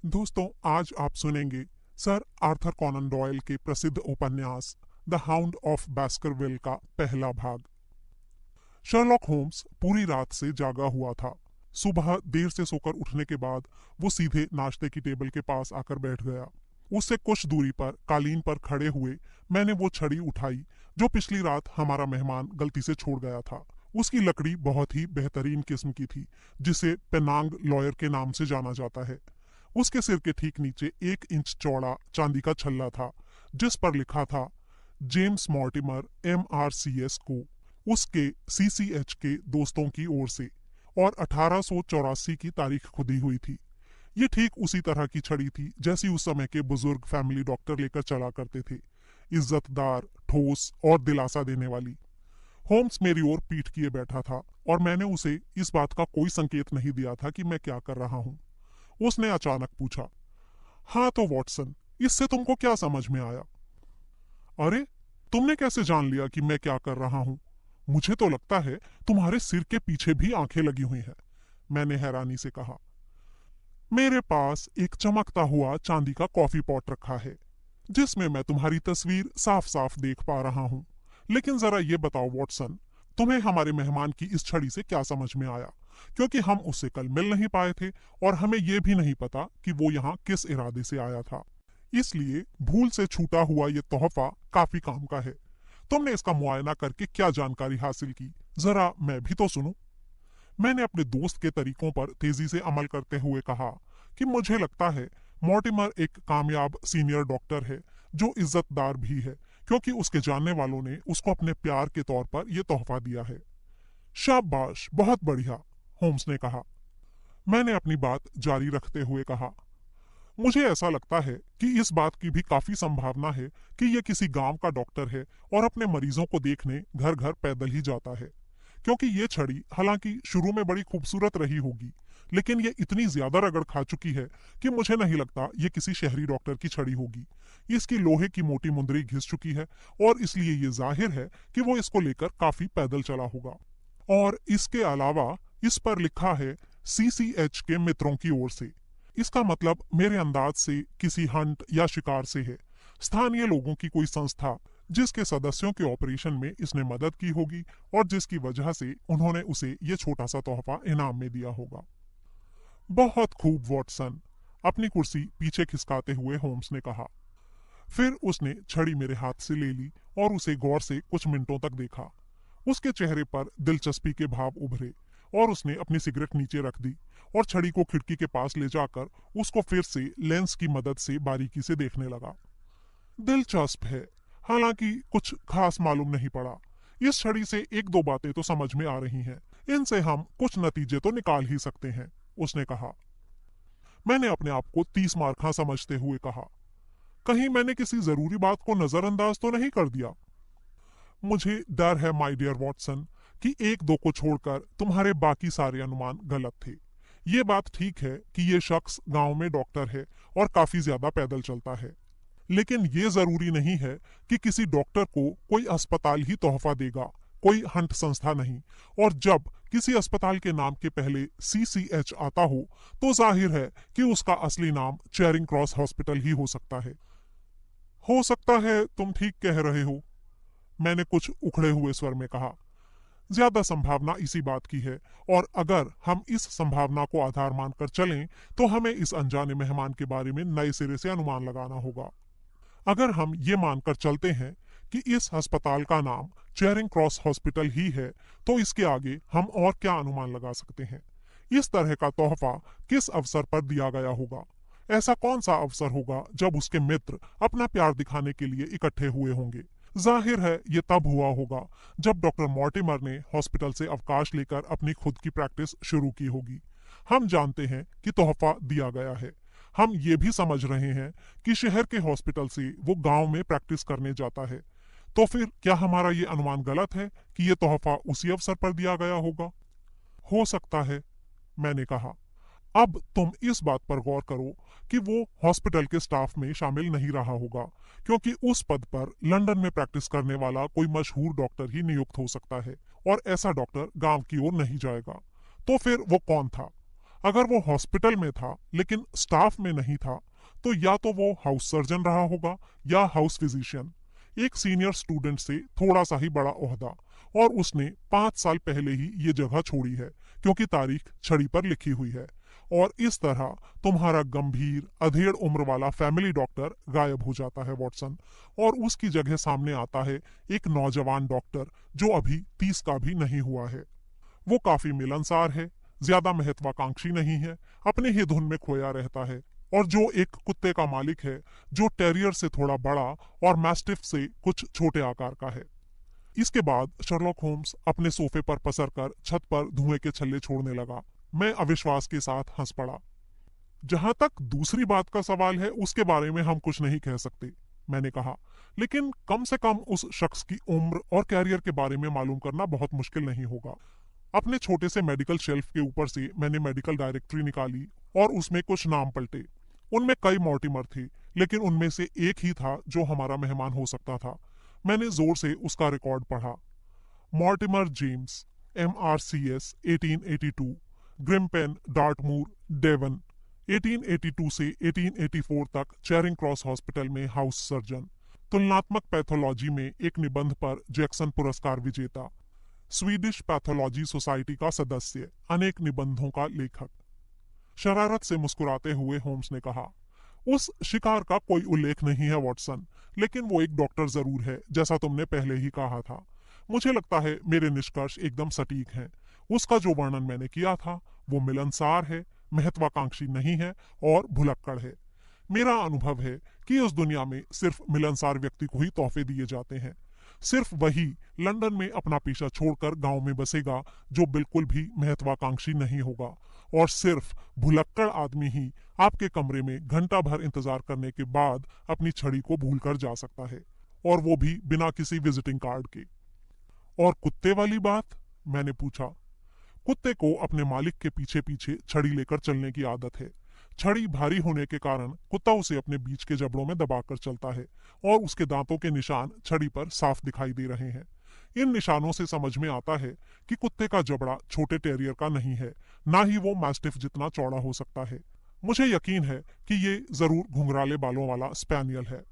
दोस्तों, आज आप सुनेंगे सर आर्थर कॉनन डॉयल के प्रसिद्ध उपन्यास द हाउंड ऑफ बास्करविल का पहला भाग। शर्लॉक होम्स पूरी रात से जागा हुआ था। सुबह देर से सोकर उठने के बाद वो सीधे नाश्ते की टेबल के पास आकर बैठ गया। उससे कुछ दूरी पर कालीन पर खड़े हुए मैंने वो छड़ी उठाई जो पिछली रात हमारा मेहमान गलती से छोड़ गया था। उसकी लकड़ी बहुत ही बेहतरीन किस्म की थी, जिसे पेनांग लॉयर के नाम से जाना जाता है। उसके सिर के ठीक नीचे 1 इंच चौड़ा चांदी का छल्ला था, जिस पर लिखा था जेम्स मॉर्टिमर MRCS को उसके CCH के दोस्तों की ओर से, और 1884 की तारीख खुदी हुई थी। ये ठीक उसी तरह की छड़ी थी जैसी उस समय के बुजुर्ग फैमिली डॉक्टर लेकर चला करते थे, इज्जतदार, ठोस और दिलासा देने वाली। होम्स मेरी ओर पीठ किए बैठा था और मैंने उसे इस बात का कोई संकेत नहीं दिया था कि मैं क्या कर रहा हूँ। उसने अचानक पूछा, हाँ तो वॉटसन, इससे तुमको क्या समझ में आया? अरे, तुमने कैसे जान लिया कि मैं क्या कर रहा हूँ? मुझे तो लगता है तुम्हारे सिर के पीछे भी आंखें लगी हुई हैं, मैंने हैरानी से कहा। मेरे पास एक चमकता हुआ चांदी का कॉफी पॉट रखा है, जिसमें मैं तुम्हारी तस्वीर साफ साफ देख पा रहा हूँ। लेकिन जरा ये बताओ वॉटसन, तुम्हें हमारे मेहमान की इस छड़ी से क्या समझ में आया? क्योंकि हम उससे कल मिल नहीं पाए थे और हमें यह भी नहीं पता कि वो यहाँ किस इरादे से आया था। इसलिए भूल से छूटा हुआ ये तोहफा काफी काम का है। तुमने इसका मुआयना करके क्या जानकारी हासिल की, जरा मैं भी तो सुनूं। मैंने अपने दोस्त के तरीकों पर तेजी से अमल करते हुए कहा कि मुझे लगता है मॉर्टिमर एक कामयाब सीनियर डॉक्टर है जो इज्जतदार भी है, क्योंकि उसके जानने वालों ने उसको अपने प्यार के तौर पर यह तोहफा दिया है। शाबाश, बहुत बढ़िया, होम्स ने कहा। मैंने अपनी बात जारी रखते हुए कहा, मुझे ऐसा लगता है कि इस बात की भी काफी संभावना है कि यह किसी गांव का डॉक्टर है और अपने मरीजों को देखने घर घर पैदल ही जाता है। क्योंकि ये छड़ी हालांकि शुरू में बड़ी खूबसूरत रही होगी, लेकिन ये इतनी ज्यादा रगड़ खा चुकी है कि मुझे नहीं लगता ये किसी शहरी डॉक्टर की छड़ी होगी। इसकी लोहे की मोटी मुंदरी घिस चुकी है और इसलिए ये जाहिर है कि वो इसको लेकर काफी पैदल चला होगा। और इसके अलावा इस पर लिखा है CCH के मित्रों की ओर से। इसका मतलब मेरे अंदाज से किसी हंट या शिकार से है, स्थानीय लोगों की कोई संस्था जिसके सदस्यों के ऑपरेशन में इसने मदद की होगी और जिसकी वजह से उन्होंने उसे ये छोटा सा तोहफा इनाम में दिया होगा। बहुत खूब वॉटसन, अपनी कुर्सी पीछे खिसकाते हुए होम्स ने कहा। फिर उसने छड़ी मेरे हाथ से ले ली और उसे गौर से कुछ मिनटों तक देखा। उसके चेहरे पर दिलचस्पी के भाव उभरे और उसने अपनी सिगरेट नीचे रख दी और छड़ी को खिड़की के पास ले जाकर उसको फिर से लेंस की मदद से बारीकी से देखने लगा। दिलचस्प है, हालांकि कुछ खास मालूम नहीं पड़ा। इस छड़ी से एक दो बातें तो समझ में आ रही हैं, इनसे हम कुछ नतीजे तो निकाल ही सकते हैं, उसने कहा। मैंने अपने आप को 30 मार्खा समझते हुए कहा, कहीं मैंने किसी जरूरी बात को नजरअंदाज तो नहीं कर दिया? मुझे डर है माय डियर वॉटसन कि एक दो को छोड़कर तुम्हारे बाकी सारे अनुमान गलत थे। ये बात ठीक है कि ये शख्स गांव में डॉक्टर है और काफी ज्यादा पैदल चलता है, लेकिन ये जरूरी नहीं है कि किसी डॉक्टर को कोई अस्पताल ही तोहफा देगा, कोई हंट संस्था नहीं। और जब किसी अस्पताल के नाम के पहले CCH आता हो तो जाहिर है कि उसका असली नाम चेरिंग क्रॉस हॉस्पिटल ही हो सकता है। हो सकता है, तुम ठीक कह रहे हो, मैंने कुछ उखड़े हुए स्वर में कहा। ज्यादा संभावना इसी बात की है, और अगर हम इस संभावना को आधार मानकर चलें तो हमें इस अनजाने मेहमान के बारे में नए सिरे से अनुमान लगाना होगा। अगर हम ये मानकर चलते हैं कि इस अस्पताल का नाम चेरिंग क्रॉस हॉस्पिटल ही है, तो इसके आगे हम और क्या अनुमान लगा सकते हैं? इस तरह का तोहफा किस अवसर पर दिया गया होगा? ऐसा कौन सा अवसर होगा जब उसके मित्र अपना प्यार दिखाने के लिए इकट्ठे हुए होंगे? जाहिर है ये तब हुआ होगा जब डॉक्टर मॉर्टिमर ने हॉस्पिटल से अवकाश लेकर अपनी खुद की प्रैक्टिस शुरू की होगी। हम जानते हैं कि तोहफा दिया गया है। हम ये भी समझ रहे हैं कि शहर के हॉस्पिटल से वो गांव में प्रैक्टिस करने जाता है। तो फिर क्या हमारा ये अनुमान गलत है कि ये तोहफा उसी अवसर पर दिया गया होगा? हो सकता है, मैंने कहा। अब तुम इस बात पर गौर करो कि वो हॉस्पिटल के स्टाफ में शामिल नहीं रहा होगा, क्योंकि उस पद पर लंदन में प्रैक्टिस करने वाला कोई मशहूर डॉक्टर ही नियुक्त हो सकता है और ऐसा डॉक्टर गांव की ओर नहीं जाएगा। तो फिर वो कौन था? अगर वो हॉस्पिटल में था लेकिन स्टाफ में नहीं था, तो या तो वो हाउस सर्जन रहा होगा या हाउस फिजिशियन, एक सीनियर स्टूडेंट से थोड़ा सा ही बड़ा ओहदा, और उसने 5 साल पहले ही ये जगह छोड़ी है क्योंकि तारीख छड़ी पर लिखी हुई है। और इस तरह तुम्हारा गंभीर अधेड़ उम्र वाला फैमिली डॉक्टर गायब हो जाता है वॉटसन, और उसकी जगह सामने आता है एक नौजवान डॉक्टर जो अभी 30 का भी नहीं हुआ है। वो काफी मिलनसार है, ज्यादा महत्वाकांक्षी नहीं है, अपने ही धुन में खोया रहता है, और जो एक कुत्ते का मालिक है जो टेरियर से थोड़ा बड़ा और मैस्टिफ से कुछ छोटे आकार का है। इसके बाद शर्लॉक होम्स अपने सोफे पर पसरकर छत पर धुएं के छल्ले छोड़ने लगा। मैं अविश्वास के साथ हंस पड़ा। जहां तक दूसरी बात का सवाल है, उसके बारे में हम कुछ नहीं कह सकते, मैंने कहा, लेकिन कम से कम उस शख्स की उम्र और कैरियर के बारे में मालूम करना बहुत मुश्किल नहीं होगा। अपने छोटे से मेडिकल शेल्फ के ऊपर से मैंने मेडिकल डायरेक्टरी निकाली और उसमें कुछ नाम पलटे। उनमें कई मॉर्टिमर थे, लेकिन उनमें से एक ही था जो हमारा मेहमान हो सकता था। मैंने जोर से उसका रिकॉर्ड पढ़ा। मॉर्टिमर जेम्स, MRCS 1882, ग्रिम्पेन, डार्टमूर, डेवन, 1882 से 1884 तक चेरिंग क्रॉस हॉस्पिटल में हाउस सर्जन, तुलनात्मक पैथोलॉजी में एक निबंध पर जैक्सन पुरस्कार विजेता, स्वीडिश पैथोलॉजी सोसाइटी का सदस्य, अनेक निबंधों का लेखक। शरारत से मुस्कुराते हुए होम्स ने कहा, उस शिकार का कोई उल्लेख नहीं है वॉटसन, लेकिन वो एक डॉक्टर जरूर है, जैसा तुमने पहले ही कहा था। मुझे लगता है मेरे निष्कर्ष एकदम सटीक हैं। उसका जो वर्णन मैंने किया था वो मिलनसार है, महत्वाकांक्षी नहीं है और भुलक्कड़ है। मेरा अनुभव है कि उस दुनिया में सिर्फ मिलनसार व्यक्ति को ही तोहफे दिए जाते हैं। सिर्फ वही लंदन में अपना पेशा छोड़कर गांव में बसेगा जो बिल्कुल भी महत्वाकांक्षी नहीं होगा, और सिर्फ भुलक्कड़ आदमी ही आपके कमरे में घंटा भर इंतजार करने के बाद अपनी छड़ी को भूलकर जा सकता है, और वो भी बिना किसी विजिटिंग कार्ड के। और कुत्ते वाली बात? मैंने पूछा। कुत्ते को अपने मालिक के पीछे पीछे छड़ी लेकर चलने की आदत है। छड़ी भारी होने के कारण कुत्ता उसे अपने बीच के जबड़ों में दबाकर चलता है, और उसके दांतों के निशान छड़ी पर साफ दिखाई दे रहे हैं। इन निशानों से समझ में आता है कि कुत्ते का जबड़ा छोटे टेरियर का नहीं है, ना ही वो मैस्टिफ जितना चौड़ा हो सकता है। मुझे यकीन है कि ये जरूर घुंघराले बालों वाला स्पैनियल है।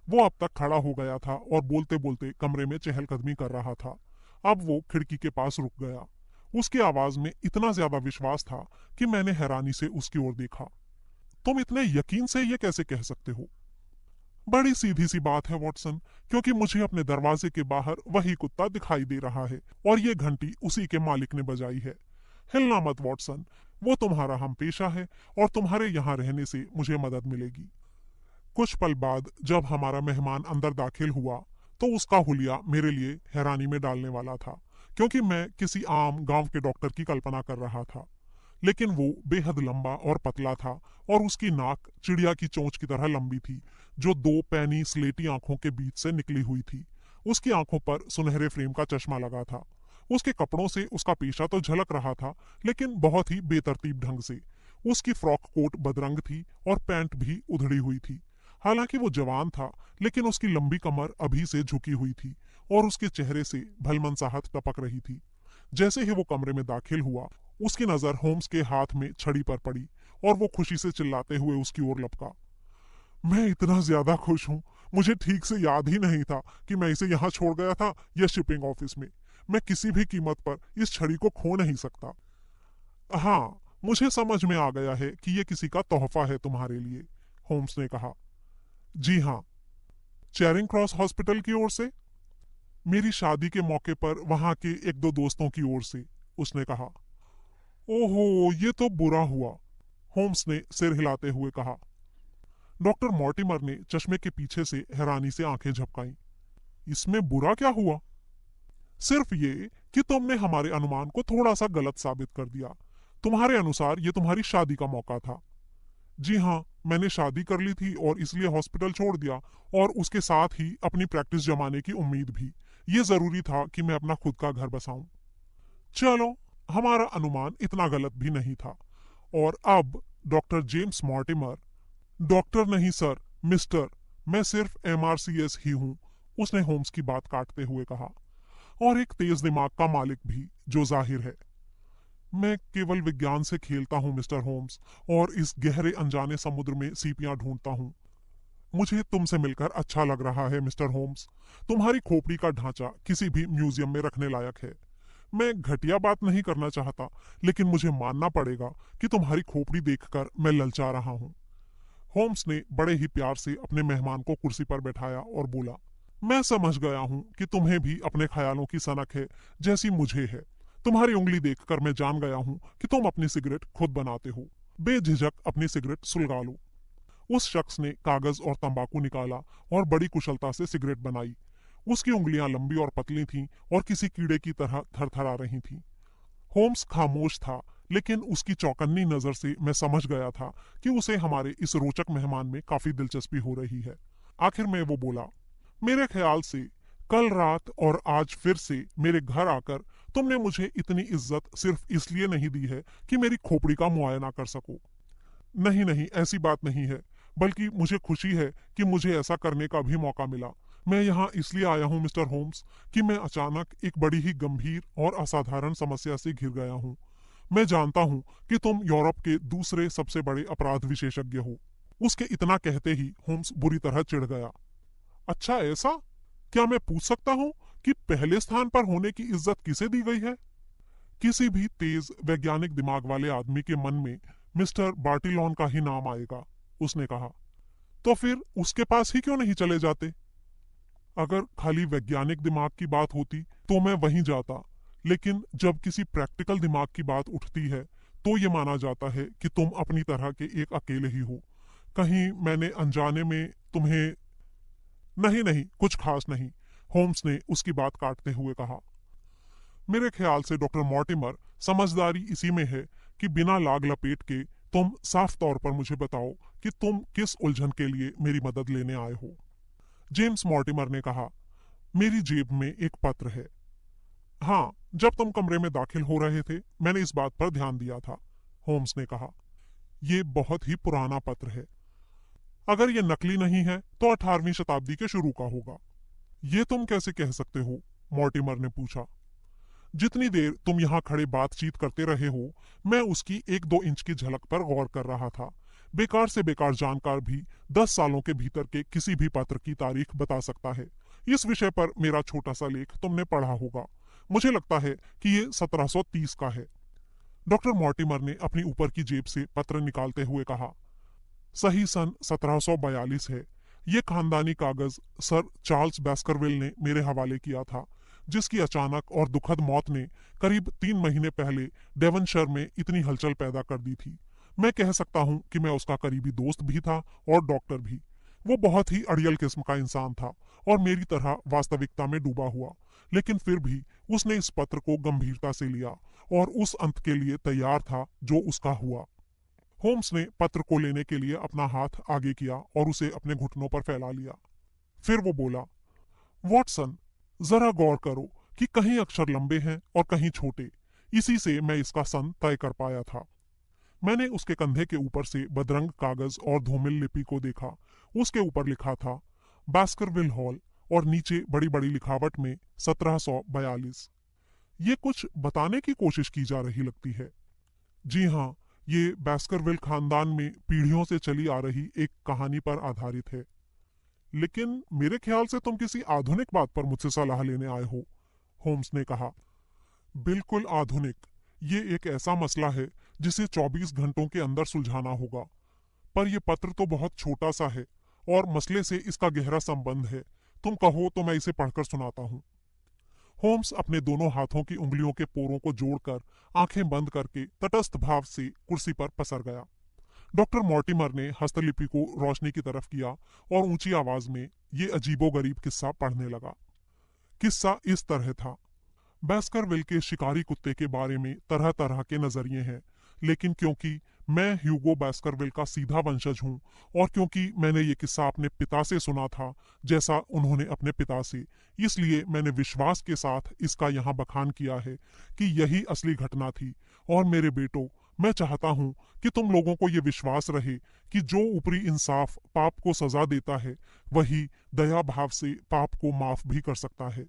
वो अब तक खड़ा हो गया था और बोलते बोलते कमरे में चहलकदमी कर रहा था। अब वो खिड़की के पास रुक गया। उसकी आवाज में इतना ज्यादा विश्वास था कि मैंने हैरानी से उसकी ओर देखा। तुम इतने यकीन से ये कैसे कह सकते हो? बड़ी सीधी सी बात है वॉटसन, क्योंकि मुझे अपने दरवाजे के बाहर वही कुत्ता दिखाई दे रहा है, और ये घंटी उसी के मालिक ने बजाई है। हिलना मत वॉटसन, वो तुम्हारा हम पेशा है, और तुम्हारे यहाँ रहने से मुझे मदद मिलेगी। कुछ पल बाद जब हमारा मेहमान अंदर दाखिल हुआ तो उसका हुलिया मेरे लिए हैरानी में डालने वाला था, क्योंकि मैं किसी आम गांव के डॉक्टर की कल्पना कर रहा था। लेकिन वो बेहद लंबा और पतला था, और उसकी नाक चिड़िया की चोंच की तरह लंबी थी, जो 2 पैनी स्लेटी आंखों के बीच से निकली हुई थी। उसकी आंखों पर सुनहरे फ्रेम का चश्मा लगा था। उसके कपड़ों से उसका पेशा तो झलक रहा था, लेकिन बहुत ही बेतरतीब ढंग से। उसकी फ्रॉक कोट बदरंग थी और पैंट भी उधड़ी हुई थी। हालांकि वो जवान था, लेकिन उसकी लंबी कमर अभी से झुकी हुई थी, और उसके चेहरे से भलमनसाहट टपक रही थी। जैसे ही वो कमरे में दाखिल हुआ, उसकी नजर होम्स के हाथ में छड़ी पर पड़ी, और वो खुशी से चिल्लाते हुए उसकी ओर लपका। मैं इतना ज्यादा खुश हूँ, मुझे ठीक से याद ही नहीं था कि मैं इसे यहाँ छोड़ गया था या शिपिंग ऑफिस में। मैं किसी भी कीमत पर इस छड़ी को खो नहीं सकता। हाँ, मुझे समझ में आ गया है कि ये किसी का तोहफा है तुम्हारे लिए, होम्स ने कहा। जी हाँ, चेरिंग क्रॉस हॉस्पिटल की ओर से, मेरी शादी के मौके पर वहां के 1-2 दोस्तों की ओर से, उसने कहा। ओहो, ये तो बुरा हुआ, होम्स ने सिर हिलाते हुए कहा। डॉक्टर मॉर्टिमर ने चश्मे के पीछे से हैरानी से आंखें झपकाईं। इसमें बुरा क्या हुआ? सिर्फ ये कि तुमने हमारे अनुमान को थोड़ा सा गलत साबित कर दिया। तुम्हारे अनुसार ये तुम्हारी शादी का मौका था। जी हाँ, मैंने शादी कर ली थी और इसलिए हॉस्पिटल छोड़ दिया, और उसके साथ ही अपनी प्रैक्टिस जमाने की उम्मीद भी। ये जरूरी था कि मैं अपना खुद का घर बसाऊं। चलो, हमारा अनुमान इतना गलत भी नहीं था। और अब डॉक्टर जेम्स मॉर्टिमर, डॉक्टर नहीं सर, मिस्टर, मैं सिर्फ MRCS ही हूं, उसने होम्स की बात काटते हुए कहा, और एक तेज दिमाग का मालिक भी, जो जाहिर है। मैं केवल विज्ञान से खेलता हूँ मिस्टर होम्स, और इस गहरे अनजाने समुद्र में सीपियां ढूंढता हूँ। मुझे तुमसे मिलकर अच्छा लग रहा है मिस्टर होम्स। तुम्हारी खोपड़ी का ढांचा किसी भी म्यूजियम में रखने लायक है। मैं घटिया बात नहीं करना चाहता, लेकिन मुझे मानना पड़ेगा कि तुम्हारी खोपड़ी देखकर मैं ललचा रहा हूँ। होम्स ने बड़े ही प्यार से अपने मेहमान को कुर्सी पर बैठाया और बोला, मैं समझ गया हूँ कि तुम्हें भी अपने ख्यालों की सनक है जैसी मुझे है। तुम्हारी उंगली देखकर मैं जान गया हूँ कि तुम अपनी सिगरेट खुद बनाते हो। बेझिझक अपनी सिगरेट सुलगा लो। उस शख्स ने कागज और तंबाकू निकाला और बड़ी कुशलता से सिगरेट बनाई। उसकी उंगलियां लंबी और पतली थीं और किसी कीड़े की तरह थरथरा रही थीं। होम्स खामोश था, लेकिन उसकी चौकन्नी नजर से मैं समझ गया था कि उसे हमारे इस रोचक मेहमान में काफी दिलचस्पी हो रही है। आखिर में वो बोला, मेरे ख्याल से कल रात और आज फिर से मेरे घर आकर तुमने मुझे इतनी इज्जत सिर्फ इसलिए नहीं दी है कि मेरी खोपड़ी का मुआयना कर सको। नहीं नहीं, ऐसी बात नहीं है, बल्कि मुझे खुशी है कि मुझे ऐसा करने का भी मौका मिला। मैं यहाँ इसलिए आया हूँ मिस्टर होम्स कि मैं अचानक एक बड़ी ही गंभीर और असाधारण समस्या से घिर गया हूँ। मैं जानता हूँ कि तुम यूरोप के दूसरे सबसे बड़े अपराध विशेषज्ञ हो। उसके इतना कहते ही होम्स बुरी तरह चिढ़ गया। अच्छा ऐसा? क्या मैं पूछ सकता हूँ कि पहले स्थान पर होने की इज्जत किसे दी गई है? किसी भी तेज वैज्ञानिक दिमाग वाले आदमी के मन में मिस्टर बार्टिलॉन का ही नाम आएगा, उसने कहा। तो फिर उसके पास ही क्यों नहीं चले जाते? अगर खाली वैज्ञानिक दिमाग की बात होती तो मैं वहीं जाता, लेकिन जब किसी प्रैक्टिकल दिमाग की बात उठती है तो ये माना जाता है कि तुम अपनी तरह के एक अकेले ही हो। कहीं मैंने अनजाने में तुम्हें... नहीं नहीं, कुछ खास नहीं, होम्स ने उसकी बात काटते हुए कहा। मेरे ख्याल से डॉक्टर मॉर्टिमर, समझदारी इसी में है कि बिना लाग लपेट के तुम साफ तौर पर मुझे बताओ कि तुम किस उलझन के लिए मेरी मदद लेने आए हो। जेम्स मॉर्टिमर ने कहा, मेरी जेब में एक पत्र है। हाँ, जब तुम कमरे में दाखिल हो रहे थे मैंने इस बात पर ध्यान दिया था, होम्स ने कहा। ये बहुत ही पुराना पत्र है। अगर ये नकली नहीं है तो 18वीं शताब्दी के शुरू का होगा। ये तुम कैसे कह सकते हो? मॉर्टिमर ने पूछा। जितनी देर तुम यहाँ खड़े बातचीत करते रहे हो, मैं उसकी 1-2 इंच की झलक पर गौर कर रहा था। बेकार से बेकार जानकार भी 10 सालों के भीतर के किसी भी पत्र की तारीख बता सकता है। इस विषय पर मेरा छोटा सा लेख तुमने पढ़ा होगा। मुझे लगता है कि ये 1730 का है। डॉक्टर मॉर्टिमर ने अपनी ऊपर की जेब से पत्र निकालते हुए कहा, सही सन 1742 है। ये खानदानी कागज सर चार्ल्स बैस्करविल ने मेरे हवाले किया था, जिसकी अचानक और दुखद मौत ने करीब 3 महीने पहले डेवनशर में इतनी हलचल पैदा कर दी थी। मैं कह सकता हूँ कि मैं उसका करीबी दोस्त भी था और डॉक्टर भी। वो बहुत ही अड़ियल किस्म का इंसान था और मेरी तरह वास्तविकता में डूबा हुआ, लेकिन फिर भी उसने इस पत्र को गंभीरता से लिया और उस अंत के लिए तैयार था जो उसका हुआ। होम्स ने पत्र को लेने के लिए अपना हाथ आगे किया और उसे अपने घुटनों पर फैला लिया। फिर वो बोला, वॉटसन, जरा गौर करो कि कहीं अक्षर लंबे हैं और कहीं छोटे। इसी से मैं इसका सन तय कर पाया था। मैंने उसके कंधे के ऊपर से बदरंग कागज और धूमिल लिपि को देखा। उसके ऊपर लिखा था बास्करविल हॉल और नीचे बड़ी बड़ी लिखावट में 1742। ये कुछ बताने की कोशिश की जा रही लगती है। जी हाँ, ये बास्करविल खानदान में पीढ़ियों से चली आ रही एक कहानी पर आधारित है। लेकिन मेरे ख्याल से तुम किसी आधुनिक बात पर मुझसे सलाह लेने आए हो, होम्स ने कहा। बिल्कुल आधुनिक। ये एक ऐसा मसला है जिसे 24 घंटों के अंदर सुलझाना होगा। पर यह पत्र तो बहुत छोटा सा है और मसले से इसका गहरा संबंध है। तुम कहो तो मैं इसे पढ़कर सुनाता हूँ। होम्स अपने दोनों हाथों की उंगलियों के पोरों को जोड़कर आंखें बंद करके तटस्थ भाव से कुर्सी पर पसर गया। डॉक्टर मॉर्टिमर ने हस्तलिपि को रोशनी की तरफ किया और ऊंची आवाज में ये अजीबोगरीब किस्सा पढ़ने लगा। किस्सा इस तरह था। बैस्करविल के शिकारी कुत्ते के बारे में तरह तरह के नजरिए हैं, लेकिन क्योंकि मैं ह्यूगो बैस्करविल का सीधा वंशज हूँ और क्योंकि मैंने ये किस्सा अपने पिता से सुना था जैसा उन्होंने अपने पिता से, इसलिए मैंने विश्वास के साथ इसका यहाँ बखान किया है कि यही असली घटना थी। और मेरे बेटों, मैं चाहता हूँ कि तुम लोगों को ये विश्वास रहे कि जो ऊपरी इंसाफ पाप को सजा देता है, वही दया भाव से पाप को माफ भी कर सकता है।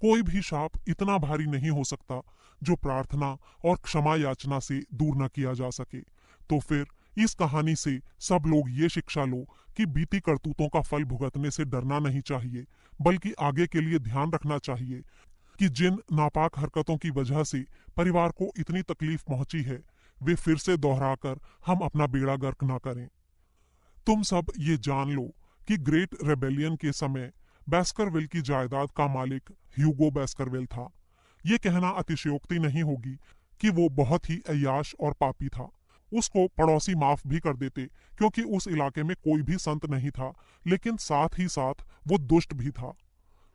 कोई भी शाप इतना भारी नहीं हो सकता जो प्रार्थना और क्षमा याचना से दूर न किया जा सके। तो फिर इस कहानी से सब लोग ये शिक्षा लो कि बीती करतूतों का फल भुगतने से डरना नहीं चाहिए, बल्कि आगे के लिए ध्यान रखना चाहिए कि जिन नापाक हरकतों की वजह से परिवार को इतनी तकलीफ पहुंची है, वे फिर से दोहराकर हम अपना बेड़ा गर्क ना करें। तुम सब ये जान लो कि ग्रेट रेबेलियन के समय बैस्करविल की जायदाद का मालिक ह्यूगो बैस्करविल था। ये कहना अतिशयोक्ति नहीं होगी कि वो बहुत ही अय्याश और पापी था। उसको पड़ोसी माफ भी कर देते क्योंकि उस इलाके में कोई भी संत नहीं था, लेकिन साथ ही साथ वो दुष्ट भी था।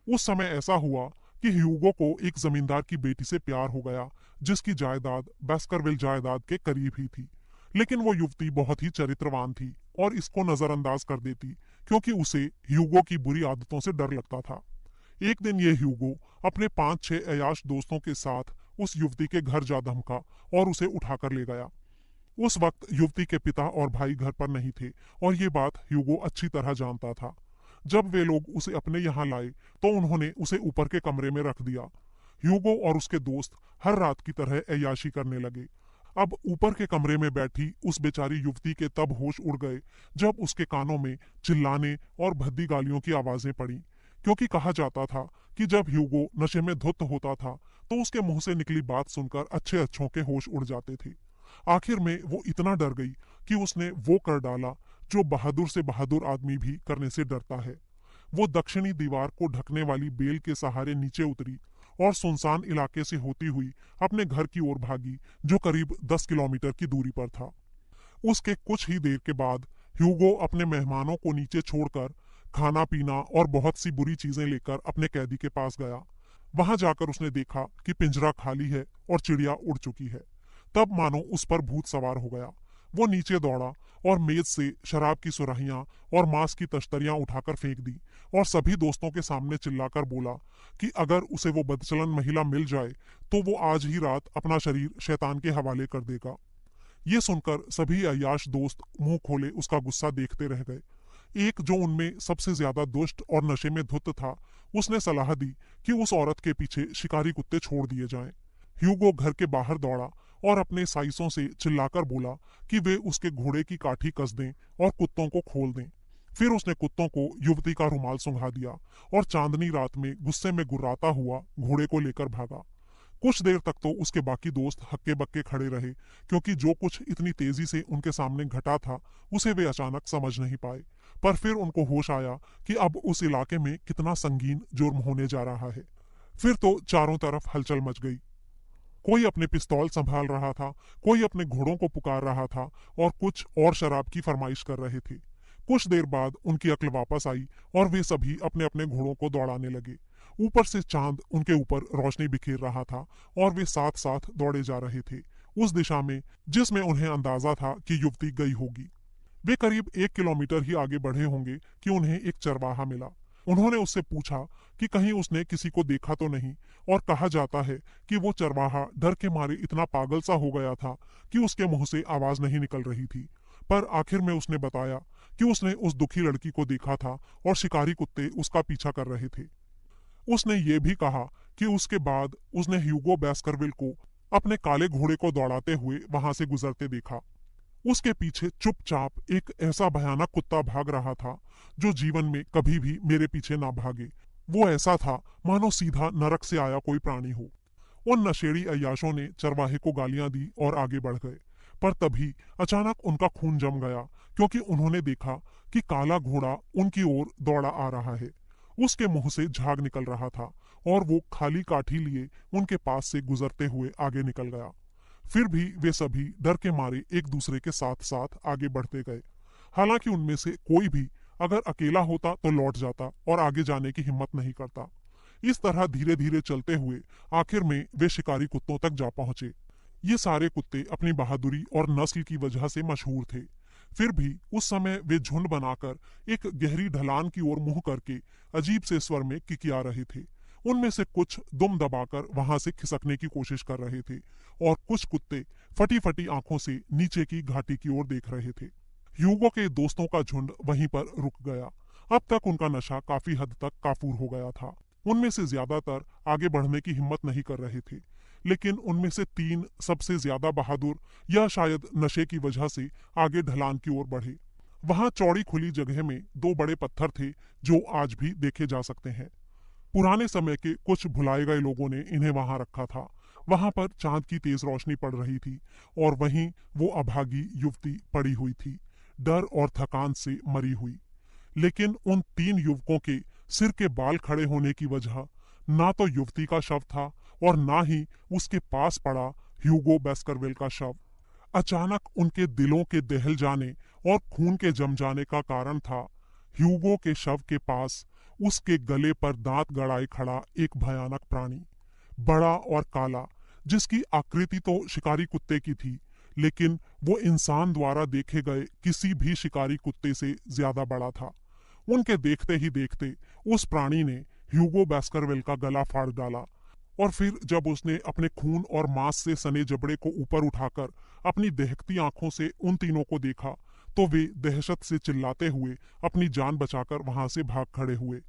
उस समय ऐसा हुआ कि ह्यूगो को एक जमींदार की बेटी से प्यार हो गया, जिसकी जायदाद बैस्करविल जायदाद के करीब ही थी। लेकिन वो युवती बहुत ही चरित्रवान थी और इसको नजरअंदाज कर देती क्योंकि उसे ह्यूगो की बुरी आदतों से डर लगता था। एक दिन ये ह्यूगो अपने 5-6 अय्याश दोस्तों के साथ उस युवती के घर जा धमका और उसे उठाकर ले गया। उस वक्त युवती के पिता और भाई घर पर नहीं थे और ये बात ह्यूगो अच्छी तरह जानता था। जब वे लोग उसे अपने यहाँ लाए तो उन्होंने उसे ऊपर के कमरे में रख दिया। ह्यूगो और उसके दोस्त हर रात की तरह अय्याशी करने लगे। अब ऊपर के कमरे में बैठी उस बेचारी युवती के तब होश उड़ गए जब उसके कानों में चिल्लाने और भद्दी गालियों की आवाजें पड़ी, क्योंकि कहा जाता था कि जब ह्यूगो नशे में धुत होता था तो उसके मुंह से निकली बात सुनकर अच्छे अच्छों के होश उड़ जाते थे। आखिर में वो इतना डर गई कि उसने वो कर डाला जो बहादुर से बहादुर आदमी भी करने से डरता है। वो दक्षिणी दीवार को ढकने वाली बेल के सहारे नीचे उतरी और सुनसान इलाके से होती हुई अपने घर की ओर भागी, जो करीब 10 किलोमीटर की दूरी पर था। उसके कुछ ही देर के बाद ह्यूगो अपने मेहमानों को नीचे छोड़कर खाना पीना और बहुत सी बुरी चीजें लेकर अपने कैदी के पास गया। वहां जाकर उसने देखा कि पिंजरा खाली है और चिड़िया उड़ चुकी है। तब मानो उस पर भूत सवार हो गया। वो नीचे दौड़ा और मेज से शराब की सुराहियां और मांस की तश्तरियां उठाकर फेंक दी और सभी दोस्तों के सामने चिल्लाकर बोला कि अगर उसे वो बदचलन महिला मिल जाए तो वो आज ही रात अपना शरीर शैतान के हवाले कर देगा। ये सुनकर सभी अय्याश दोस्त मुंह खोले उसका गुस्सा देखते रह गए। एक जो उनमें सबसे ज्यादा दुष्ट और नशे में धुत था, उसने सलाह दी कि उस औरत के पीछे शिकारी कुत्ते छोड़ दिए जाएं। ह्यूगो घर के बाहर दौड़ा और अपने साइसों से चिल्लाकर बोला कि वे उसके घोड़े की काठी कस दें और कुत्तों को खोल दें। फिर उसने कुत्तों को युवती का रुमाल सुंघा दिया और चांदनी रात में गुस्से में गुर्राता हुआ घोड़े को लेकर भागा। कुछ देर तक तो उसके बाकी दोस्त हक्के बक्के खड़े रहे, क्योंकि जो कुछ इतनी तेजी से उनके सामने घटा था उसे वे अचानक समझ नहीं पाए। पर फिर उनको होश आया कि अब उस इलाके में कितना संगीन जुर्म होने जा रहा है। फिर तो चारों तरफ हलचल मच गई। कोई अपने पिस्तौल संभाल रहा था, कोई अपने घोड़ों को पुकार रहा था और कुछ और शराब की फरमाइश कर रहे थे। कुछ देर बाद उनकी अक्ल वापस आई और वे सभी अपने अपने घोड़ों को दौड़ाने लगे। ऊपर से चांद उनके ऊपर रोशनी बिखेर रहा था और वे साथ साथ दौड़े जा रहे थे उस दिशा में जिसमें उन्हें अंदाजा था कि युवती गई होगी। वे करीब 1 किलोमीटर ही आगे बढ़े होंगे कि उन्हें एक चरवाहा मिला। उन्होंने उससे पूछा कि कहीं उसने किसी को देखा तो नहीं, और कहा जाता है कि वो चरवाहा डर के मारे इतना पागल सा हो गया था कि उसके मुंह से आवाज नहीं निकल रही थी। पर आखिर में उसने बताया कि उसने उस दुखी लड़की को देखा था और शिकारी कुत्ते उसका पीछा कर रहे थे। उसने ये भी कहा कि उसके बाद उसने ह्यूगो बैस्करविल को अपने काले घोड़े को दौड़ाते हुए वहां से गुजरते देखा। उसके पीछे चुपचाप एक ऐसा भयानक कुत्ता भाग रहा था जो जीवन में कभी भी मेरे पीछे ना भागे। वो ऐसा था मानो सीधा नरक से आया कोई प्राणी हो। उन नशेड़ी अय्याशों ने चरवाहे को गालियां दी और आगे बढ़ गए, पर तभी अचानक उनका खून जम गया, क्योंकि उन्होंने देखा कि काला घोड़ा उनकी ओर दौड़ा आ रहा है। उसके मुंह से झाग निकल रहा था और वो खाली काठी लिए उनके पास से गुजरते हुए आगे निकल गया। फिर भी वे सभी डर के मारे एक दूसरे के साथ साथ आगे बढ़ते गए। हालांकि उनमें से कोई भी अगर अकेला होता तो लौट जाता और आगे जाने की हिम्मत नहीं करता। इस तरह धीरे धीरे चलते हुए आखिर में वे शिकारी कुत्तों तक जा पहुंचे। ये सारे कुत्ते अपनी बहादुरी और नस्ल की वजह से मशहूर थे। फिर भी उस समय वे झुंड बनाकर एक गहरी ढलान की ओर मुंह करके अजीब से स्वर में किकिया रहे थे। उनमें से कुछ दुम दबाकर वहां से खिसकने की कोशिश कर रहे थे और कुछ कुत्ते फटी फटी आंखों से नीचे की घाटी की ओर देख रहे थे। ह्यूगो के दोस्तों का झुंड वहीं पर रुक गया। अब तक उनका नशा काफी हद तक काफूर हो गया था। उनमें से ज्यादातर आगे बढ़ने की हिम्मत नहीं कर रहे थे। लेकिन उनमें से 3 सबसे ज्यादा बहादुर या शायद नशे की वजह से आगे ढलान की ओर बढ़े। वहां चौड़ी खुली जगह में 2 बड़े पत्थर थे जो आज भी देखे जा सकते हैं। पुराने समय के कुछ भुलाए गए लोगों ने इन्हें वहां रखा था। वहां पर चांद की तेज रोशनी पड़ रही थी और वहीं वो अभागी युवती पड़ी हुई थी, डर और थकान से मरी हुई। लेकिन उन 3 युवकों के सिर के बाल खड़े होने की वजह ना तो युवती का शव था और ना ही उसके पास पड़ा ह्यूगो बेस्करविल का शव। अचानक उनके दिलों के दहल जाने और खून के जम जाने का कारण था ह्यूगो के शव के पास उसके गले पर दांत गड़ाए खड़ा एक भयानक प्राणी, बड़ा और काला, जिसकी आकृति तो शिकारी कुत्ते की थी, लेकिन वो इंसान द्वारा देखे गए किसी भी शिकारी कुत्ते से ज्यादा बड़ा था। उनके देखते ही देखते उस प्राणी ने ह्यूगो बेस्करविल का गला फाड़ डाला और फिर जब उसने अपने खून और मांस से सने जबड़े को ऊपर उठाकर अपनी दहकती आंखों से उन तीनों को देखा तो वे दहशत से चिल्लाते हुए अपनी जान बचाकर वहां से भाग खड़े हुए।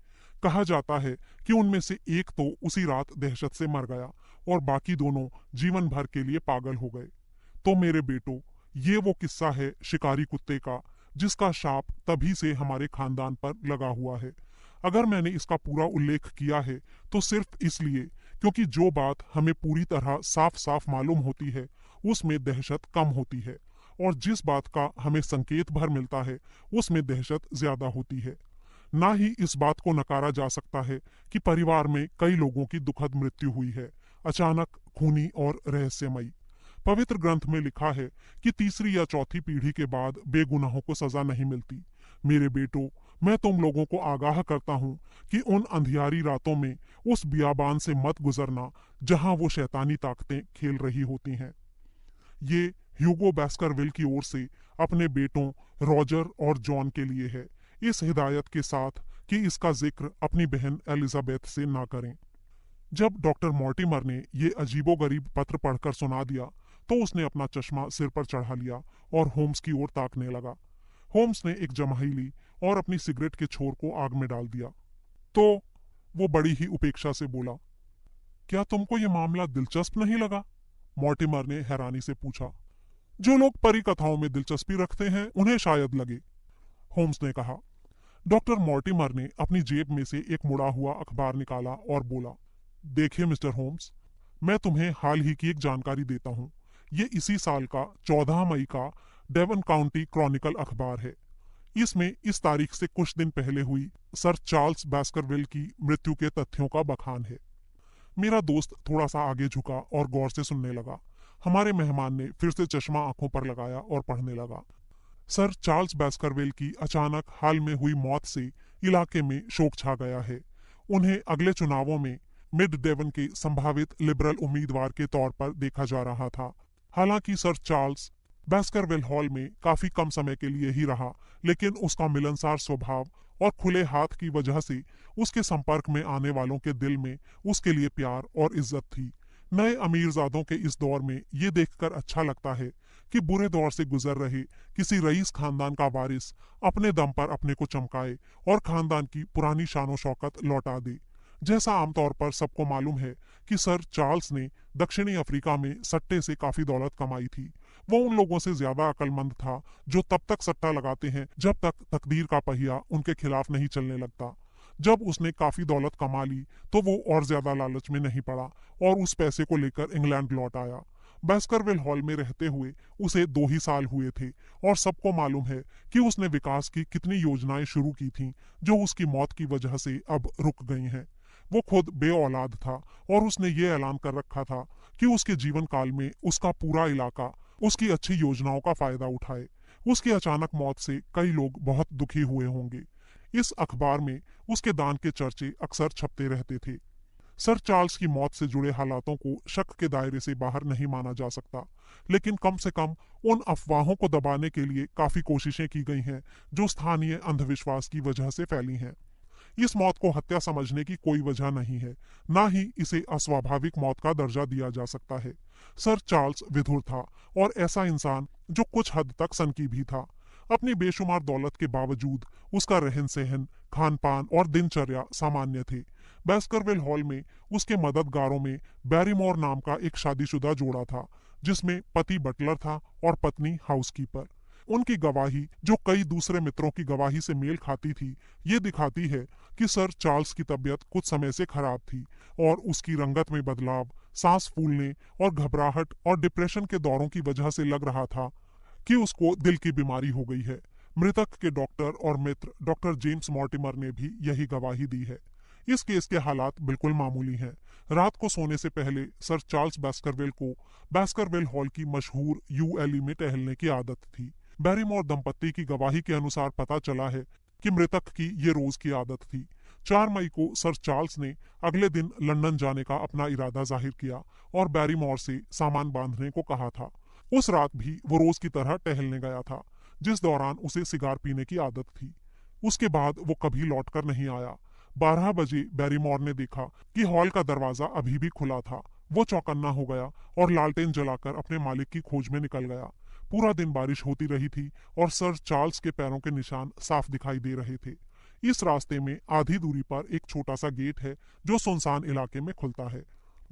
कहा जाता है कि उनमें से एक तो उसी रात दहशत से मर गया और बाकी दोनों जीवन भर के लिए पागल हो गए। तो मेरे बेटों, ये वो किस्सा है शिकारी कुत्ते का जिसका शाप तभी से हमारे खानदान पर लगा हुआ है। अगर मैंने इसका पूरा उल्लेख किया है तो सिर्फ इसलिए क्योंकि जो बात हमें पूरी तरह साफ साफ मालूम होती है उसमें दहशत कम होती है और जिस बात का हमें संकेत भर मिलता है उसमें दहशत ज्यादा होती है। ना ही इस बात को नकारा जा सकता है कि परिवार में कई लोगों की दुखद मृत्यु हुई है, अचानक, खूनी और रहस्यमयी। पवित्र ग्रंथ में लिखा है कि तीसरी या चौथी पीढ़ी के बाद बेगुनाहों को सजा नहीं मिलती। मेरे बेटों, मैं तुम लोगों को आगाह करता हूँ कि उन अंधियारी रातों में उस बियाबान से मत गुजरना जहां वो शैतानी ताकतें खेल रही होती हैं। ये ह्यूगो बेस्करविल की ओर से अपने बेटों रॉजर और जॉन के लिए है, इस हिदायत के साथ कि इसका जिक्र अपनी बहन एलिजाबेथ से ना करें। जब डॉक्टर मॉर्टिमर ने ये अजीबोगरीब पत्र पढ़कर सुना दिया तो उसने अपना चश्मा सिर पर चढ़ा लिया और होम्स की ओर ताकने लगा। होम्स ने एक जमाई ली और अपनी सिगरेट के छोर को आग में डाल दिया। तो वो बड़ी ही उपेक्षा से बोला, क्या तुमको ये मामला दिलचस्प नहीं लगा? मॉर्टिमर ने हैरानी से पूछा। जो लोग परी कथाओं में दिलचस्पी रखते हैं उन्हें शायद लगे, होम्स ने कहा। डॉक्टर मॉर्टिमर ने अपनी जेब में से एक मुड़ा हुआ अखबार निकाला और बोला, देखिए मिस्टर होम्स, मैं तुम्हें हाल ही की एक जानकारी देता हूँ। ये इसी साल का 14 मई का डेवन काउंटी क्रॉनिकल अखबार है। इसमें इस तारीख से कुछ दिन पहले हुई सर चार्ल्स बेस्करविल की मृत्यु के तथ्यों का बखान है। मेरा दोस्त थोड़ा सा आगे झुका और गौर से सुनने लगा। हमारे मेहमान ने फिर से चश्मा आंखों पर लगाया और पढ़ने लगा। सर चार्ल्स बेस्करविल की अचानक हाल में हुई मौत से इलाके में शोक छा गया है। उन्हें अगले चुनावों में मिड डेवन के संभावित लिबरल उम्मीदवार के तौर पर देखा जा रहा था। हालांकि सर चार्ल्स बेस्करविल हॉल में काफी कम समय के लिए ही रहा, लेकिन उसका मिलनसार स्वभाव और खुले हाथ की वजह से उसके संपर्क में आने वालों के दिल में उसके लिए प्यार और इज्जत थी। नए अमीरजादों के इस दौर में ये देखकर अच्छा लगता है कि बुरे दौर से गुजर रहे किसी रईस खानदान का वारिस अपने दम पर अपने को चमकाए और खानदान की पुरानी शानो शौकत लौटा दे। जैसा आमतौर पर सबको मालूम है कि सर चार्ल्स ने दक्षिणी अफ्रीका में सट्टे से काफी दौलत कमाई थी। वो उन लोगों से ज्यादा अक्लमंद था जो तब तक सट्टा लगाते हैं जब तक तकदीर का पहिया उनके खिलाफ नहीं चलने लगता। जब उसने काफी दौलत कमा ली तो वो और ज्यादा लालच में नहीं पड़ा और उस पैसे को लेकर इंग्लैंड लौट आया। बेस्करविल हॉल में रहते हुए उसे 2 ही साल हुए थे और सबको मालूम है कि उसने विकास की कितनी योजनाएं शुरू की थीं जो उसकी मौत की वजह से अब रुक गई हैं। वो खुद बेऔलाद था और उसने ये ऐलान कर रखा था कि उसके जीवन काल में उसका पूरा इलाका उसकी अच्छी योजनाओं का फायदा उठाए। उसकी अचानक मौत से कई लोग बहुत दुखी हुए होंगे। इस अखबार में उसके दान के चर्चे अक्सर छपते रहते थे। सर चार्ल्स की मौत से जुड़े हालातों को शक के दायरे से बाहर नहीं माना जा सकता, लेकिन कम से कम उन अफवाहों को दबाने के लिए काफी कोशिशें की गई हैं जो स्थानीय अंधविश्वास की वजह से फैली हैं। इस मौत को हत्या समझने की कोई वजह नहीं है, ना ही इसे अस्वाभाविक मौत का दर्जा दिया जा सकता है। सर चार्ल्स विधुर था और ऐसा इंसान जो कुछ हद तक सनकी भी था। अपनी बेशुमार दौलत के बावजूद उसका रहन सहन, खान पान और दिनचर्या सामान्य थे। बैस्करविल हॉल में उसके मददगारों में बैरीमोर नाम का एक शादीशुदा जोड़ा था, जिसमें पति बटलर था और पत्नी हाउसकीपर। उनकी गवाही, जो कई दूसरे मित्रों की गवाही से मेल खाती थी, ये दिखाती है कि सर चार्ल्स की तबीयत कुछ समय से खराब थी और उसकी रंगत में बदलाव, सांस फूलने और घबराहट और डिप्रेशन के दौरों की वजह से लग रहा था कि उसको दिल की बीमारी हो गई है। मृतक के डॉक्टर और मित्र डॉक्टर जेम्स मॉर्टिमर ने भी यही गवाही दी है। इस केस के हालात बिल्कुल मामूली हैं। रात को सोने से पहले सर चार्ल्स बैस्करविल को बैस्करविल हॉल की मशहूर यूएलई में टहलने की आदत थी। बैरीमोर दंपत्ति की गवाही के अनुसार पता चला है कि मृतक की ये रोज की आदत थी। 4 मई को सर चार्ल्स ने अगले दिन लंदन जाने का अपना इरादा जाहिर किया और बैरीमोर से सामान बांधने को कहा था। उस रात भी वो रोज की तरह टहलने गया था, जिस दौरान उसे सिगार पीने की आदत थी। उसके बाद वो कभी लौटकर नहीं आया। 12 बजे बैरीमोर ने देखा कि हॉल का दरवाजा अभी भी खुला था। वो चौकन्ना हो गया और लालटेन जलाकर अपने मालिक की खोज में निकल गया। पूरा दिन बारिश होती रही थी और सर चार्ल्स के पैरों के निशान साफ दिखाई दे रहे थे। इस रास्ते में आधी दूरी पर एक छोटा सा गेट है जो सुनसान इलाके में खुलता है।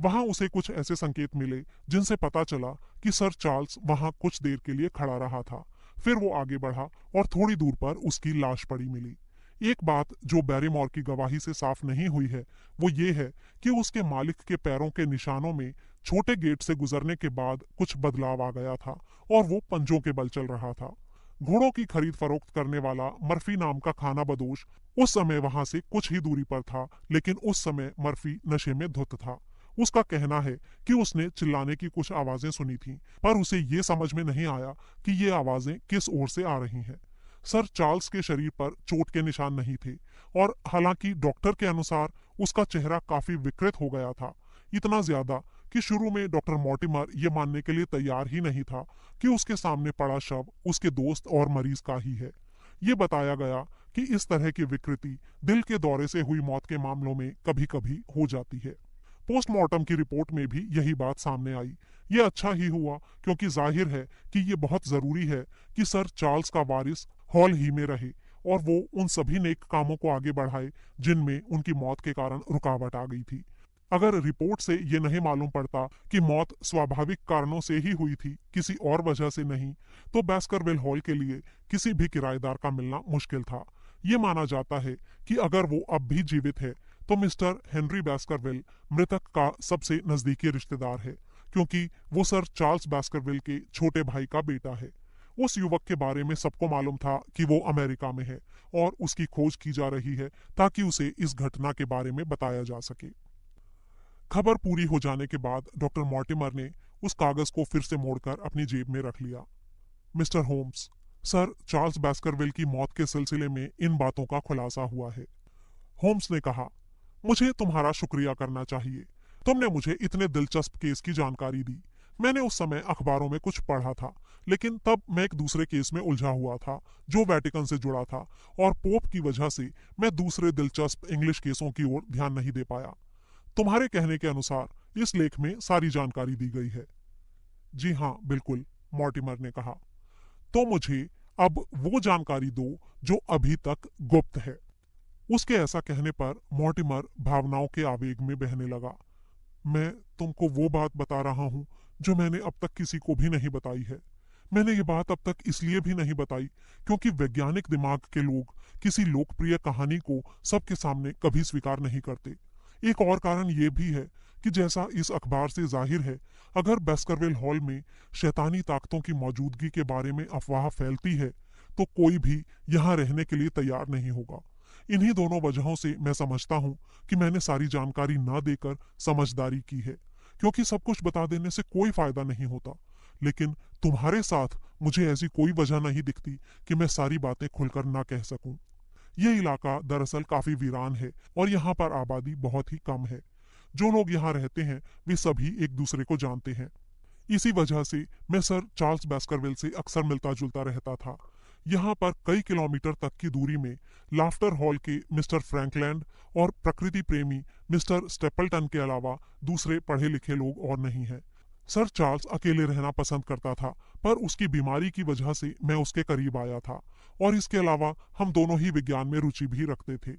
वहां उसे कुछ ऐसे संकेत मिले जिनसे पता चला कि सर चार्ल्स वहां कुछ देर के लिए खड़ा रहा था। फिर वो आगे बढ़ा और थोड़ी दूर पर उसकी लाश पड़ी मिली। एक बात जो बैरीमोर की गवाही से साफ नहीं हुई है, वो ये है कि उसके मालिक के पैरों के निशानों में छोटे गेट से गुजरने के बाद कुछ बदलाव आ गया था और वो पंजों के बल चल रहा था। घोड़ों की खरीद फरोख्त करने वाला मर्फी नाम का खाना बदोश उस समय वहां से कुछ ही दूरी पर था, लेकिन उस समय मर्फी नशे में धुत था। उसका कहना है कि उसने चिल्लाने की कुछ आवाजें सुनी थीं, पर उसे ये समझ में नहीं आया कि ये आवाजें किस ओर से आ रही हैं। सर चार्ल्स के शरीर पर चोट के निशान नहीं थे और हालांकि डॉक्टर के अनुसार उसका चेहरा काफी विकृत हो गया था, इतना ज्यादा कि शुरू में डॉक्टर मॉर्टिमर ये मानने के लिए तैयार ही नहीं था कि उसके सामने पड़ा शव उसके दोस्त और मरीज का ही है। ये बताया गया कि इस तरह की विकृति दिल के दौरे से हुई मौत के मामलों में कभी कभी हो जाती है। पोस्टमार्टम की रिपोर्ट में भी यही बात सामने आई। ये अच्छा ही हुआ, क्योंकि जाहिर है कि ये बहुत जरूरी है कि सर चार्ल्स का वारिस हॉल ही में रहे और वो उन सभी नेक कामों को आगे बढ़ाए जिनमें उनकी मौत के कारण रुकावट आ गई थी। अगर रिपोर्ट से ये नहीं मालूम पड़ता कि मौत स्वाभाविक कारणों से ही हुई थी, किसी और वजह से नहीं, तो बैस्करविल हॉल के लिए किसी भी किराएदार का मिलना मुश्किल था। ये माना जाता है कि अगर वो अब भी जीवित है तो मिस्टर हेनरी बैस्करविल मृतक का सबसे नजदीकी रिश्तेदार है, क्योंकि वो सर चार्ल्स बैस्करविल के छोटे भाई का बेटा है। उस युवक के बारे में सबको मालूम था कि वो अमेरिका में है और उसकी खोज की जा रही है ताकि उसे इस घटना के बारे में बताया जा सके। खबर पूरी हो जाने के बाद डॉक्टर मॉर्टिमर ने उस कागज को फिर से मोड़कर अपनी जेब में रख लिया। मिस्टर होम्स, सर चार्ल्स बैस्करविल की मौत के सिलसिले में इन बातों का खुलासा हुआ है। होम्स ने कहा, मुझे तुम्हारा शुक्रिया करना चाहिए। तुमने मुझे इतने दिलचस्प केस की जानकारी दी। मैंने उस समय अखबारों में कुछ पढ़ा था, लेकिन तब मैं एक दूसरे केस में उलझा हुआ था जो वेटिकन से जुड़ा था, और पोप की वजह से मैं दूसरे दिलचस्प इंग्लिश केसों की ओर ध्यान नहीं दे पाया। तुम्हारे कहने के अनुसार इस लेख में सारी जानकारी दी गई है। जी हाँ, बिल्कुल, मॉर्टिमर ने कहा। तो मुझे अब वो जानकारी दो जो अभी तक गुप्त है। उसके ऐसा कहने पर मॉर्टिमर भावनाओं के आवेग में बहने लगा। मैं तुमको वो बात बता रहा हूं जो मैंने अब तक किसी को भी नहीं बताई है। मैंने ये बात अब तक इसलिए भी नहीं बताई क्योंकि वैज्ञानिक दिमाग के लोग किसी लोकप्रिय कहानी को सबके सामने कभी स्वीकार नहीं करते। एक और कारण ये भी है कि जैसा इस अखबार से जाहिर है, अगर बैस्करविल हॉल में शैतानी ताकतों की मौजूदगी के बारे में अफवाह फैलती है तो कोई भी यहाँ रहने के लिए तैयार नहीं होगा। इन्हीं दोनों वजहों से मैं समझता हूँ कि मैंने सारी जानकारी ना देकर समझदारी की है, क्योंकि सब कुछ बता देने से कोई फायदा नहीं होता। लेकिन तुम्हारे साथ मुझे ऐसी कोई वजह नहीं दिखती कि मैं सारी बातें खुलकर ना कह सकूं। ये इलाका दरअसल काफी वीरान है और यहाँ पर आबादी बहुत ही कम है। जो लोग यहाँ रहते हैं वे सभी एक दूसरे को जानते हैं। इसी वजह से मैं सर चार्ल्स बैस्करविल से अक्सर मिलता जुलता रहता था। यहाँ पर कई किलोमीटर तक की दूरी में लाफ्टर हॉल के मिस्टर फ्रैंकलैंड और प्रकृति प्रेमी मिस्टर स्टेपल्टन के अलावा दूसरे पढ़े लिखे लोग और नहीं हैं। सर चार्ल्स अकेले रहना पसंद करता था, पर उसकी बीमारी की वजह से मैं उसके करीब आया था, और इसके अलावा हम दोनों ही विज्ञान में रुचि भी रखते थे।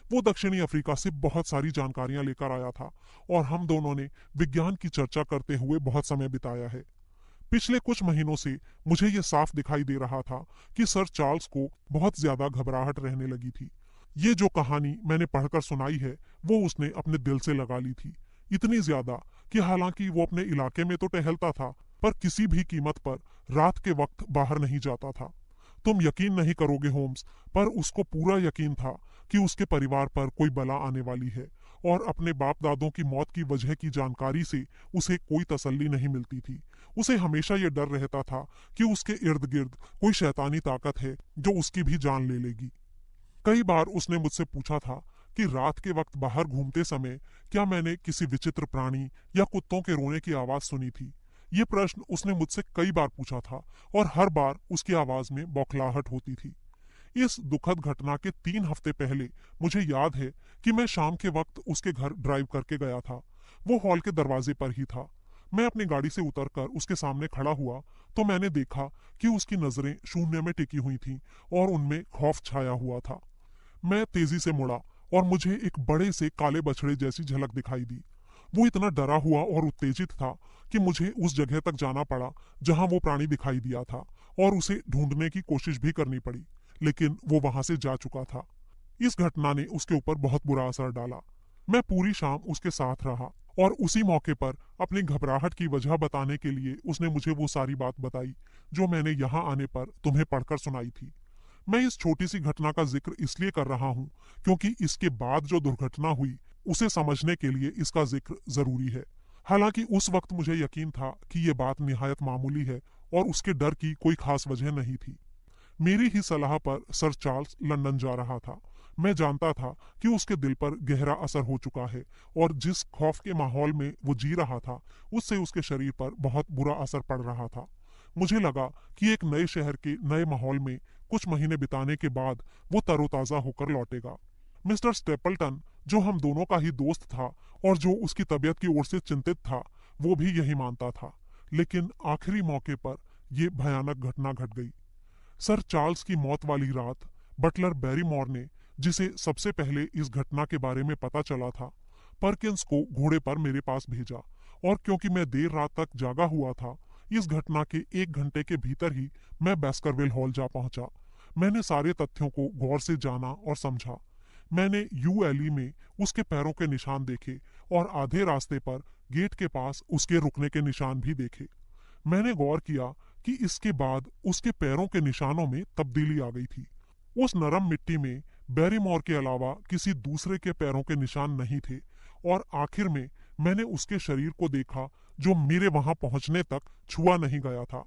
वो दक्षिणी अफ्रीका से बहुत सारी जानकारियां लेकर आया था, और हम दोनों ने विज्ञान की चर्चा करते हुए बहुत समय बिताया है। पिछले कुछ महीनों से मुझे ये साफ दिखाई दे रहा था कि सर चार्ल्स को बहुत ज्यादा घबराहट रहने लगी थी। ये जो कहानी मैंने पढ़कर सुनाई है, वो उसने अपने दिल से लगा ली थी। इतनी ज्यादा कि हालांकि वो अपने इलाके में तो टहलता था, पर किसी भी कीमत पर रात के वक्त बाहर नहीं जाता था। तुम यकीन नहीं करोगे होम्स, पर उसको पूरा यकीन था कि उसके परिवार पर कोई बला आने वाली है, और अपने बाप दादों की मौत की वजह की जानकारी से उसे कोई तसल्ली नहीं मिलती थी। उसे हमेशा ये डर रहता था कि उसके इर्द गिर्द कोई शैतानी ताकत है जो उसकी भी जान ले लेगी। कई बार उसने मुझसे पूछा था कि रात के वक्त बाहर घूमते समय क्या मैंने किसी विचित्र प्राणी या कुत्तों के रोने की आवाज सुनी थी। ये प्रश्न उसने मुझसे कई बार पूछा था, और हर बार उसकी आवाज में बौखलाहट होती थी। इस दुखद घटना के 3 हफ्ते पहले मुझे याद है कि मैं शाम के वक्त उसके घर ड्राइव करके गया था। वो हॉल के दरवाजे पर ही था। मैं अपनी गाड़ी से उतरकर उसके सामने खड़ा हुआ तो मैंने देखा कि उसकी नजरें शून्य में टिकी हुई थीं, और उनमें खौफ छाया हुआ था। मैं तेजी से मुड़ा, और मुझे एक बड़े से काले बछड़े जैसी झलक दिखाई दी। वो इतना डरा हुआ और उत्तेजित था कि मुझे उस जगह तक जाना पड़ा जहां वो प्राणी दिखाई दिया था, और उसे ढूंढने की कोशिश भी करनी पड़ी, लेकिन वो वहां से जा चुका था। इस घटना ने उसके ऊपर बहुत बुरा असर डाला। मैं पूरी शाम उसके साथ रहा, और उसी मौके पर अपनी घबराहट की वजह बताने के लिए उसने मुझे वो सारी बात बताई जो मैंने यहाँ आने पर तुम्हें पढ़कर सुनाई थी। मैं इस छोटी सी घटना का जिक्र इसलिए कर रहा हूँ क्योंकि इसके बाद जो दुर्घटना हुई उसे समझने के लिए इसका जिक्र जरूरी है। हालांकि उस वक्त मुझे यकीन था कि ये बात निहायत मामूली है, और उसके डर की कोई खास वजह नहीं थी। मेरी ही सलाह पर सर चार्ल्स लंदन जा रहा था। मैं जानता था कि उसके दिल पर गहरा असर हो चुका है, और जिस खौफ के माहौल में वो जी रहा था उससे उसके शरीर पर बहुत बुरा असर पड़ रहा था। मुझे लगा कि एक नए शहर के नए माहौल में कुछ महीने बिताने के बाद वो तरोताजा होकर लौटेगा। मिस्टर स्टेपल्टन, जो हम दोनों का ही दोस्त था और जो उसकी तबीयत की ओर से चिंतित था, वो भी यही मानता था। लेकिन आखिरी मौके पर यह भयानक घटना घट गई। सर चार्ल्स की मौत वाली रात बटलर बैरीमोर ने, जिसे सबसे पहले इस घटना के बारे में पता चला था, परकिंस को घोड़े पर मेरे पास भेजा, और क्योंकि मैं देर रात तक जागा हुआ था, इस घटना के 1 घंटे के भीतर ही मैं बैस्करविल हॉल जा पहुंचा। मैंने सारे तथ्यों को गौर से जाना और समझा। मैंने यू एली में उसके पैरों के निशान देखे, और आधे रास्ते पर गेट के पास उसके रुकने के निशान भी देखे। मैंने गौर किया कि इसके बाद उसके पैरों के निशानों में तब्दीली आ गई थी। उस नरम मिट्टी में बैरीमोर के अलावा किसी दूसरे के पैरों के निशान नहीं थे, और आखिर में मैंने उसके शरीर को देखा जो मेरे वहां पहुंचने तक छुआ नहीं गया था।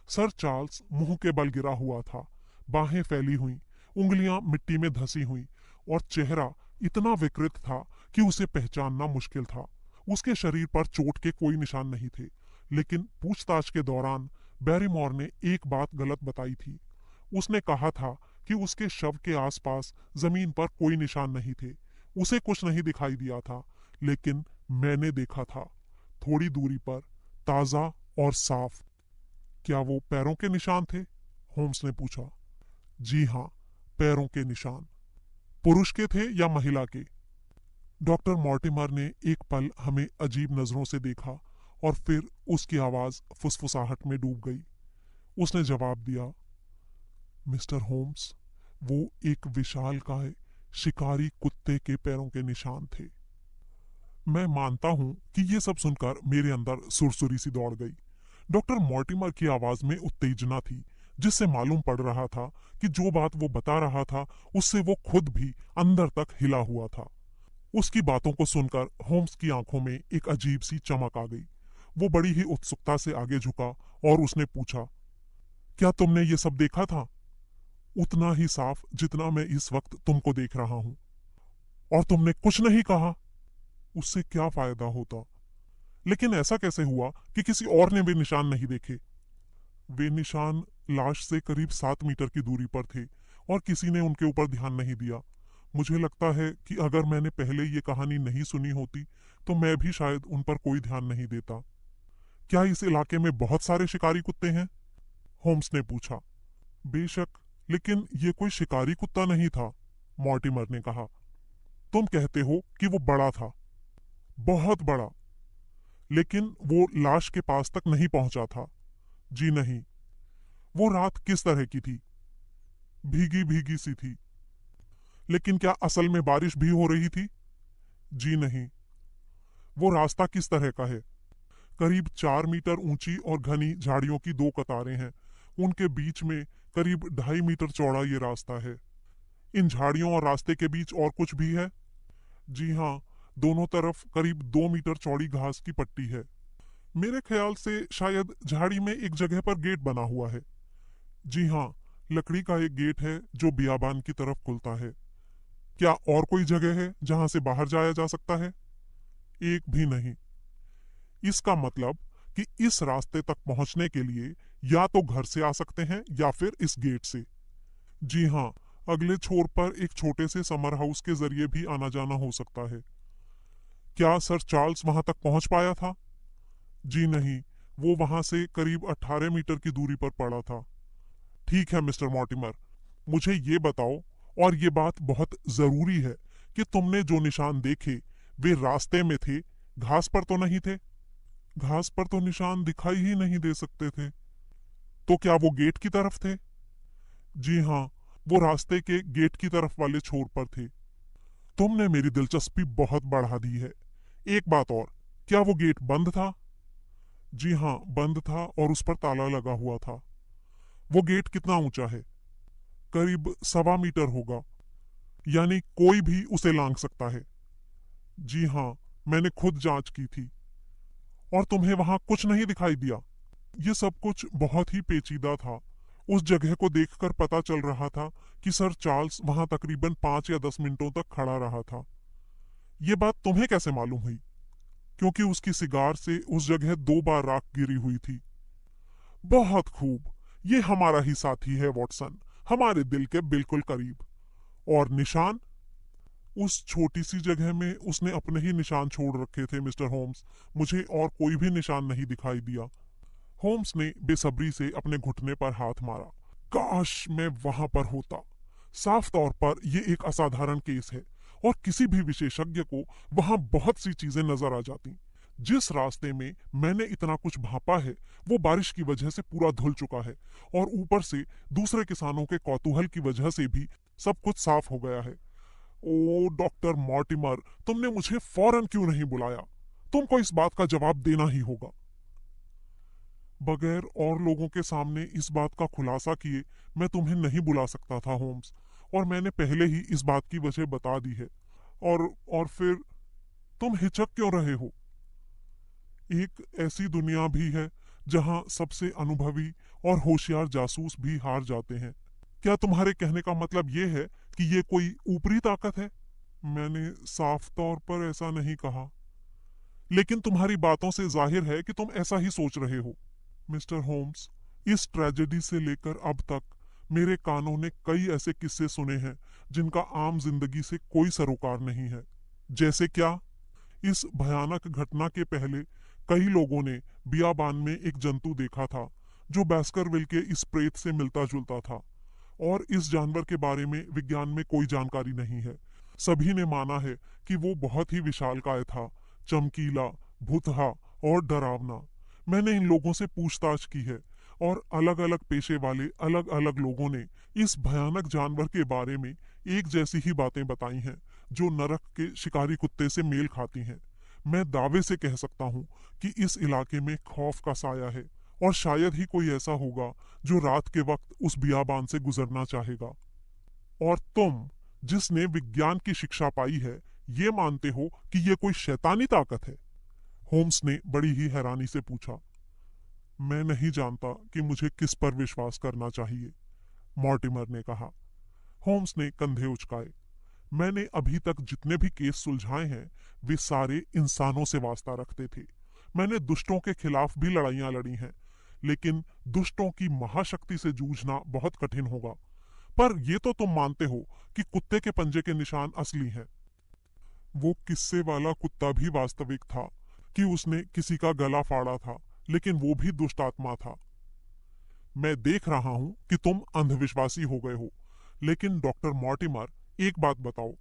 सर चार्ल्स मुंह के बल गिरा हुआ था, बाहें फैली हुई, उंगलियां मिट्टी में धसी हुई, और चेहरा इतना विकृत था कि उसे पहचानना मुश्किल था। उसके शरीर पर चोट के कोई निशान नहीं थे, लेकिन पूछताछ के दौरान बैरीमोर ने एक बात गलत बताई थी। उसने कहा था कि उसके शव के आसपास जमीन पर कोई निशान नहीं थे। उसे कुछ नहीं दिखाई दिया था, लेकिन मैंने देखा था, थोड़ी दूरी पर, ताजा और साफ। क्या वो पैरों के निशान थे? होम्स ने पूछा। जी हाँ, पैरों के निशान। पुरुष के थे या महिला के? डॉक्टर मॉर्टिमर ने एक पल हमें अजीब नजरों से देखा, और फिर उसकी आवाज फुसफुसाहट में डूब गई। उसने जवाब दिया, मिस्टर होम्स, वो एक विशालकाय शिकारी कुत्ते के पैरों के निशान थे। मैं मानता हूं कि ये सब सुनकर मेरे अंदर सुरसुरी सी दौड़ गई। डॉक्टर मॉर्टिमर की आवाज में उत्तेजना थी, जिससे मालूम पड़ रहा था कि जो बात वो बता रहा था उससे वो खुद भी अंदर तक हिला हुआ था। उसकी बातों को सुनकर होम्स की आंखों में एक अजीब सी चमक आ गई। वो बड़ी ही उत्सुकता से आगे झुका, और उसने पूछा, क्या तुमने ये सब देखा था? उतना ही साफ जितना मैं इस वक्त तुमको देख रहा हूं। और तुमने कुछ नहीं कहा? उससे क्या फायदा होता? लेकिन ऐसा कैसे हुआ कि किसी और ने भी निशान नहीं देखे? वे निशान लाश से करीब 7 मीटर की दूरी पर थे, और किसी ने उनके ऊपर ध्यान नहीं दिया। मुझे लगता है कि अगर मैंने पहले ये कहानी नहीं सुनी होती तो मैं भी शायद उन पर कोई ध्यान नहीं देता। क्या इस इलाके में बहुत सारे शिकारी कुत्ते हैं? होम्स ने पूछा। बेशक, लेकिन ये कोई शिकारी कुत्ता नहीं था, मॉर्टिमर ने कहा। तुम कहते हो कि वो बड़ा था। बहुत बड़ा। लेकिन वो लाश के पास तक नहीं पहुंचा था। जी नहीं। वो रात किस तरह की थी? भीगी भीगी सी थी। लेकिन क्या असल में बारिश भी हो रही थी? जी नहीं। वो रास्ता किस तरह का है? करीब 4 मीटर ऊंची और घनी झाड़ियों की 2 कतारें हैं। उनके बीच में करीब 2.5 मीटर चौड़ा ये रास्ता है। इन झाड़ियों और रास्ते के बीच और कुछ भी है? जी हाँ, दोनों तरफ करीब 2 मीटर चौड़ी घास की पट्टी है। मेरे ख्याल से शायद झाड़ी में एक जगह पर गेट बना हुआ है। जी हाँ, लकड़ी का एक गेट है जो बियाबान की तरफ खुलता है। क्या और कोई जगह है जहां से बाहर जाया जा सकता है? एक भी नहीं। इसका मतलब कि इस रास्ते तक पहुंचने के लिए या तो घर से आ सकते हैं या फिर इस गेट से। जी हाँ, अगले छोर पर एक छोटे से समर हाउस के जरिए भी आना जाना हो सकता है। क्या सर चार्ल्स वहां तक पहुंच पाया था? जी नहीं, वो वहां से करीब 18 मीटर की दूरी पर पड़ा था। ठीक है मिस्टर मॉर्टिमर, मुझे ये बताओ, और ये बात बहुत जरूरी है, कि तुमने जो निशान देखे वे रास्ते में थे, घास पर तो नहीं थे? घास पर तो निशान दिखाई ही नहीं दे सकते थे। तो क्या वो गेट की तरफ थे? जी हाँ, वो रास्ते के गेट की तरफ वाले छोर पर थे। तुमने मेरी दिलचस्पी बहुत बढ़ा दी है। एक बात और, क्या वो गेट बंद था? जी हाँ, बंद था और उस पर ताला लगा हुआ था। वो गेट कितना ऊंचा है? करीब 1.25 मीटर होगा। यानी कोई भी उसे लांघ सकता है? जी हाँ, मैंने खुद जांच की थी। और तुम्हें वहां कुछ नहीं दिखाई दिया? ये सब कुछ बहुत ही पेचीदा था। उस जगह को देखकर पता चल रहा था कि सर चार्ल्स वहां तकरीबन 5 या 10 मिनटों तक खड़ा रहा था। ये बात तुम्हें कैसे मालूम हुई? क्योंकि उसकी सिगार से उस जगह 2 बार राख गिरी हुई थी। बहुत खूब। ये हमारा ही साथी है वॉटसन, हमारे दिल के बिल्कुल करीब। और निशान? उस छोटी सी जगह में उसने अपने ही निशान छोड़ रखे थे मिस्टर होम्स। मुझे और कोई भी निशान नहीं दिखाई दिया। होम्स ने बेसब्री से अपने घुटने पर हाथ मारा। काश मैं वहां पर होता। साफ तौर पर यह एक असाधारण केस है और किसी भी विशेषज्ञ को वहां बहुत सी चीजें नजर आ जाती। जिस रास्ते में मैंने इतना कुछ भांपा है वो बारिश की वजह से पूरा धुल चुका है और ऊपर से दूसरे किसानों के कौतूहल की वजह से भी सब कुछ साफ हो गया है। ओ डॉक्टर मॉर्टिमर, तुमने मुझे फौरन क्यों नहीं बुलाया? तुमको इस बात का जवाब देना ही होगा। बगैर और लोगों के सामने इस बात का खुलासा किए मैं तुम्हें नहीं बुला सकता था होम्स, और मैंने पहले ही इस बात की वजह बता दी है। और फिर तुम हिचक क्यों रहे हो? एक ऐसी दुनिया भी है जहां सबसे अनुभवी और होशियार जासूस भी हार जाते हैं। क्या तुम्हारे कहने का मतलब ये है कि ये कोई ऊपरी ताकत है? मैंने साफ तौर पर ऐसा नहीं कहा, लेकिन तुम्हारी बातों से जाहिर है कि तुम ऐसा ही सोच रहे हो। मिस्टर होम्स, इस ट्रेजेडी से लेकर अब तक मेरे कानों ने कई ऐसे किस्से सुने हैं जिनका आम जिंदगी से कोई सरोकार नहीं है। जैसे क्या? इस भयानक घटना के पहले कई लोगों ने बियाबान में एक जंतु देखा था जो बैस्करविल के इस प्रेत से मिलता जुलता था, और इस जानवर के बारे में विज्ञान में कोई जानकारी नहीं है। सभी ने माना है कि वो बहुत ही विशालकाय था, चमकीला, भुतहा और डरावना। मैंने इन लोगों से पूछताछ की है और अलग अलग पेशे वाले अलग अलग लोगों ने इस भयानक जानवर के बारे में एक जैसी ही बातें बताई हैं जो नरक के शिकारी कुत्ते से मेल खाती हैं। मैं दावे से कह सकता हूँ कि इस इलाके में खौफ का साया है, और शायद ही कोई ऐसा होगा जो रात के वक्त उस बियाबान से गुजरना चाहेगा। और तुम, जिसने विज्ञान की शिक्षा पाई है, ये मानते हो कि ये कोई शैतानी ताकत है? होम्स ने बड़ी ही हैरानी से पूछा। मैं नहीं जानता कि मुझे किस पर विश्वास करना चाहिए, मॉर्टिमर ने कहा। होम्स ने कंधे उचकाए। मैंने अभी तक जितने भी केस सुलझाए हैं वे सारे इंसानों से वास्ता रखते थे। मैंने दुष्टों के खिलाफ भी लड़ाइयां लड़ी हैं, लेकिन दुष्टों की महाशक्ति से जूझना बहुत कठिन होगा। पर ये तो तुम मानते हो कि कुत्ते के पंजे के निशान असली हैं। वो किस्से वाला कुत्ता भी वास्तविक था कि उसने किसी का गला फाड़ा था, लेकिन वो भी दुष्ट आत्मा था। मैं देख रहा हूं कि तुम अंधविश्वासी हो गए हो, लेकिन डॉक्टर मॉर्टिमर, एक बात बताओ,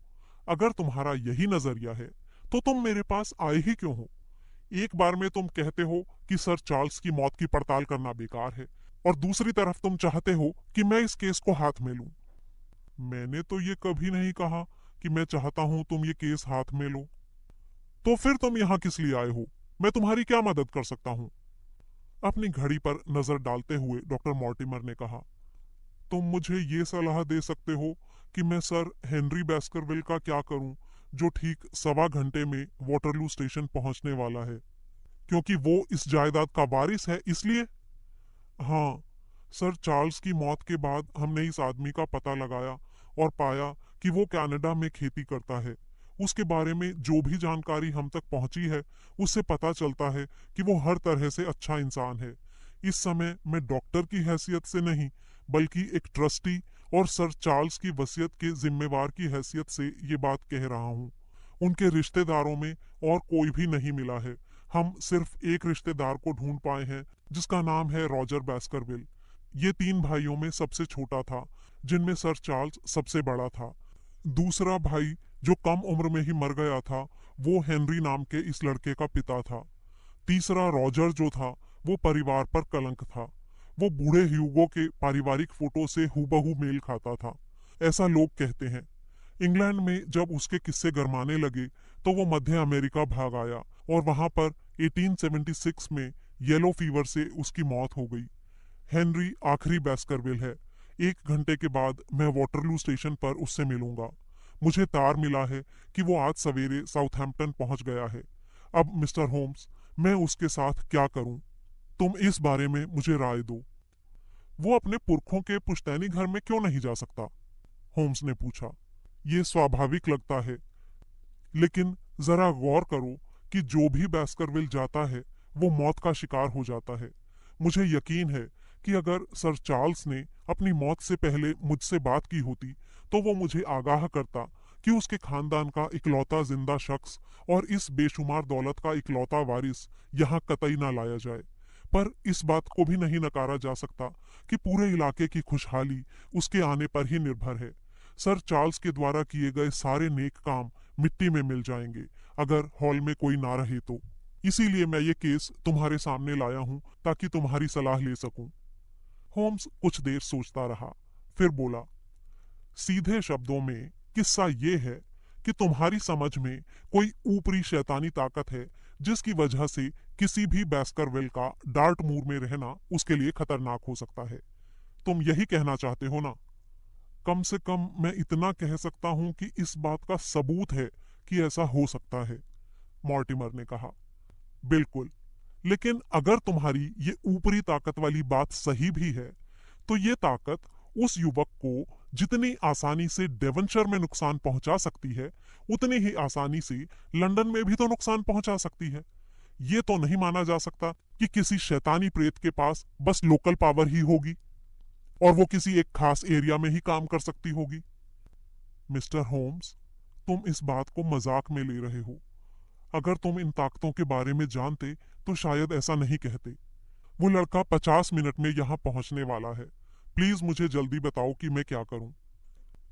अगर तुम्हारा यही नजरिया है तो तुम मेरे पास आए ही क्यों हो? एक बार में तुम कहते हो कि सर चार्ल्स की मौत की पड़ताल करना बेकार है, और दूसरी तरफ तुम चाहते हो कि मैं इस केस को हाथ में लूं। मैंने तो ये कभी नहीं कहा कि मैं चाहता हूं तुम ये केस हाथ में लो। तो फिर तुम यहाँ किस लिए आए हो? मैं तुम्हारी क्या मदद कर सकता हूँ? अपनी घड़ी पर नजर डालते हुए डॉक्टर मॉर्टिमर ने कहा, तुम मुझे ये सलाह दे सकते हो कि मैं सर हेनरी बैस्करविल का क्या करूं, जो ठीक 1.25 घंटे में वाटरलू स्टेशन पहुंचने वाला है, क्योंकि वो इस जायदाद का वारिस है, इसलिए। हाँ सर, चार्ल्स की मौत के बाद हमने इस आदमी का पता लगाया और पाया कि वो कनाडा में खेती करता है। उसके बारे में जो भी जानकारी हम तक पहुंची है, उससे पता चलता है कि वो हर तरह से अच्छा इंसान है। इस समय मैं डॉक्टर की हैसियत से नहीं, बल्कि एक ट्रस्टी और सर चार्ल्स की वसीयत के जिम्मेवार की हैसियत से ये बात कह रहा हूँ। उनके रिश्तेदारों में और कोई भी नहीं मिला है। हम सिर्फ एक रिश्तेदार को ढूंढ पाए हैं, जिसका नाम है रॉजर बैस्करविल। ये 3 भाइयों में सबसे छोटा था, जिनमें सर चार्ल्स सबसे बड़ा था। दूसरा भाई, जो कम उम्र में ही मर गया था, वो हेनरी नाम के इस लड़के का पिता था। तीसरा रॉजर जो था, वो परिवार पर कलंक था। वो बूढ़े ह्यूगो के पारिवारिक फोटो से हूबहू मेल खाता था, ऐसा लोग कहते हैं। इंग्लैंड में जब उसके किस्से गरमाने लगे तो वो मध्य अमेरिका भाग आया, और वहां पर 1876 में येलो फीवर से उसकी मौत हो गई। हेनरी आखिरी बैस्करविल है। 1 घंटे के बाद मैं वाटरलू स्टेशन पर उससे मिलूंगा। मुझे तार मिला है कि वो आज सवेरे साउथहैम्पटन पहुंच गया है। अब मिस्टर होम्स, मैं उसके साथ क्या करूं? तुम इस बारे में मुझे राय दो। वो अपने पुरखों के पुश्तैनी घर में क्यों नहीं जा सकता? होम्स ने पूछा। ये स्वाभाविक लगता है, लेकिन जरा गौर करो कि जो भी बैस्करविल जाता है वो मौत का शिकार हो जाता है। मुझे यकीन है कि अगर सर चार्ल्स ने अपनी मौत से पहले मुझसे बात की होती तो वो मुझे आगाह करता कि उसके खानदान का इकलौता जिंदा शख्स और इस बेशुमार दौलत का इकलौता वारिस यहाँ कतई ना लाया जाए। पर इस बात को भी नहीं नकारा जा सकता कि पूरे इलाके की खुशहाली उसके आने पर ही निर्भर है। सर चार्ल्स के द्वारा किए गए सारे नेक काम मिट्टी में मिल जाएंगे अगर हॉल में कोई ना रहे तो। इसीलिए मैं ये केस तुम्हारे सामने लाया हूं, ताकि तुम्हारी सलाह ले सकूं। होम्स कुछ देर सोचता रहा, फिर बोला, सीधे शब्दों में किस्सा ये है कि तुम्हारी समझ में कोई ऊपरी शैतानी ताकत है, जिसकी वजह से किसी भी बैस्करविल का डार्टमूर में रहना उसके लिए खतरनाक हो सकता है। तुम यही कहना चाहते हो ना? कम से कम मैं इतना कह सकता हूं कि इस बात का सबूत है कि ऐसा हो सकता है, मॉर्टिमर ने कहा। बिल्कुल, लेकिन अगर तुम्हारी ये ऊपरी ताकत वाली बात सही भी है, तो ये ताकत उस युवक को जितनी आसानी से डेवनशर में नुकसान पहुंचा सकती है, उतनी ही आसानी से लंदन में भी तो नुकसान पहुंचा सकती है। ये तो नहीं माना जा सकता कि किसी शैतानी प्रेत के पास बस लोकल पावर ही होगी और वो किसी एक खास एरिया में ही काम कर सकती होगी। मिस्टर होम्स, तुम इस बात को मजाक में ले रहे हो। अगर तुम इन ताकतों के बारे में जानते तो शायद ऐसा नहीं कहते। वो लड़का 50 मिनट में यहाँ पहुंचने वाला है। प्लीज मुझे जल्दी बताओ कि मैं क्या करूं।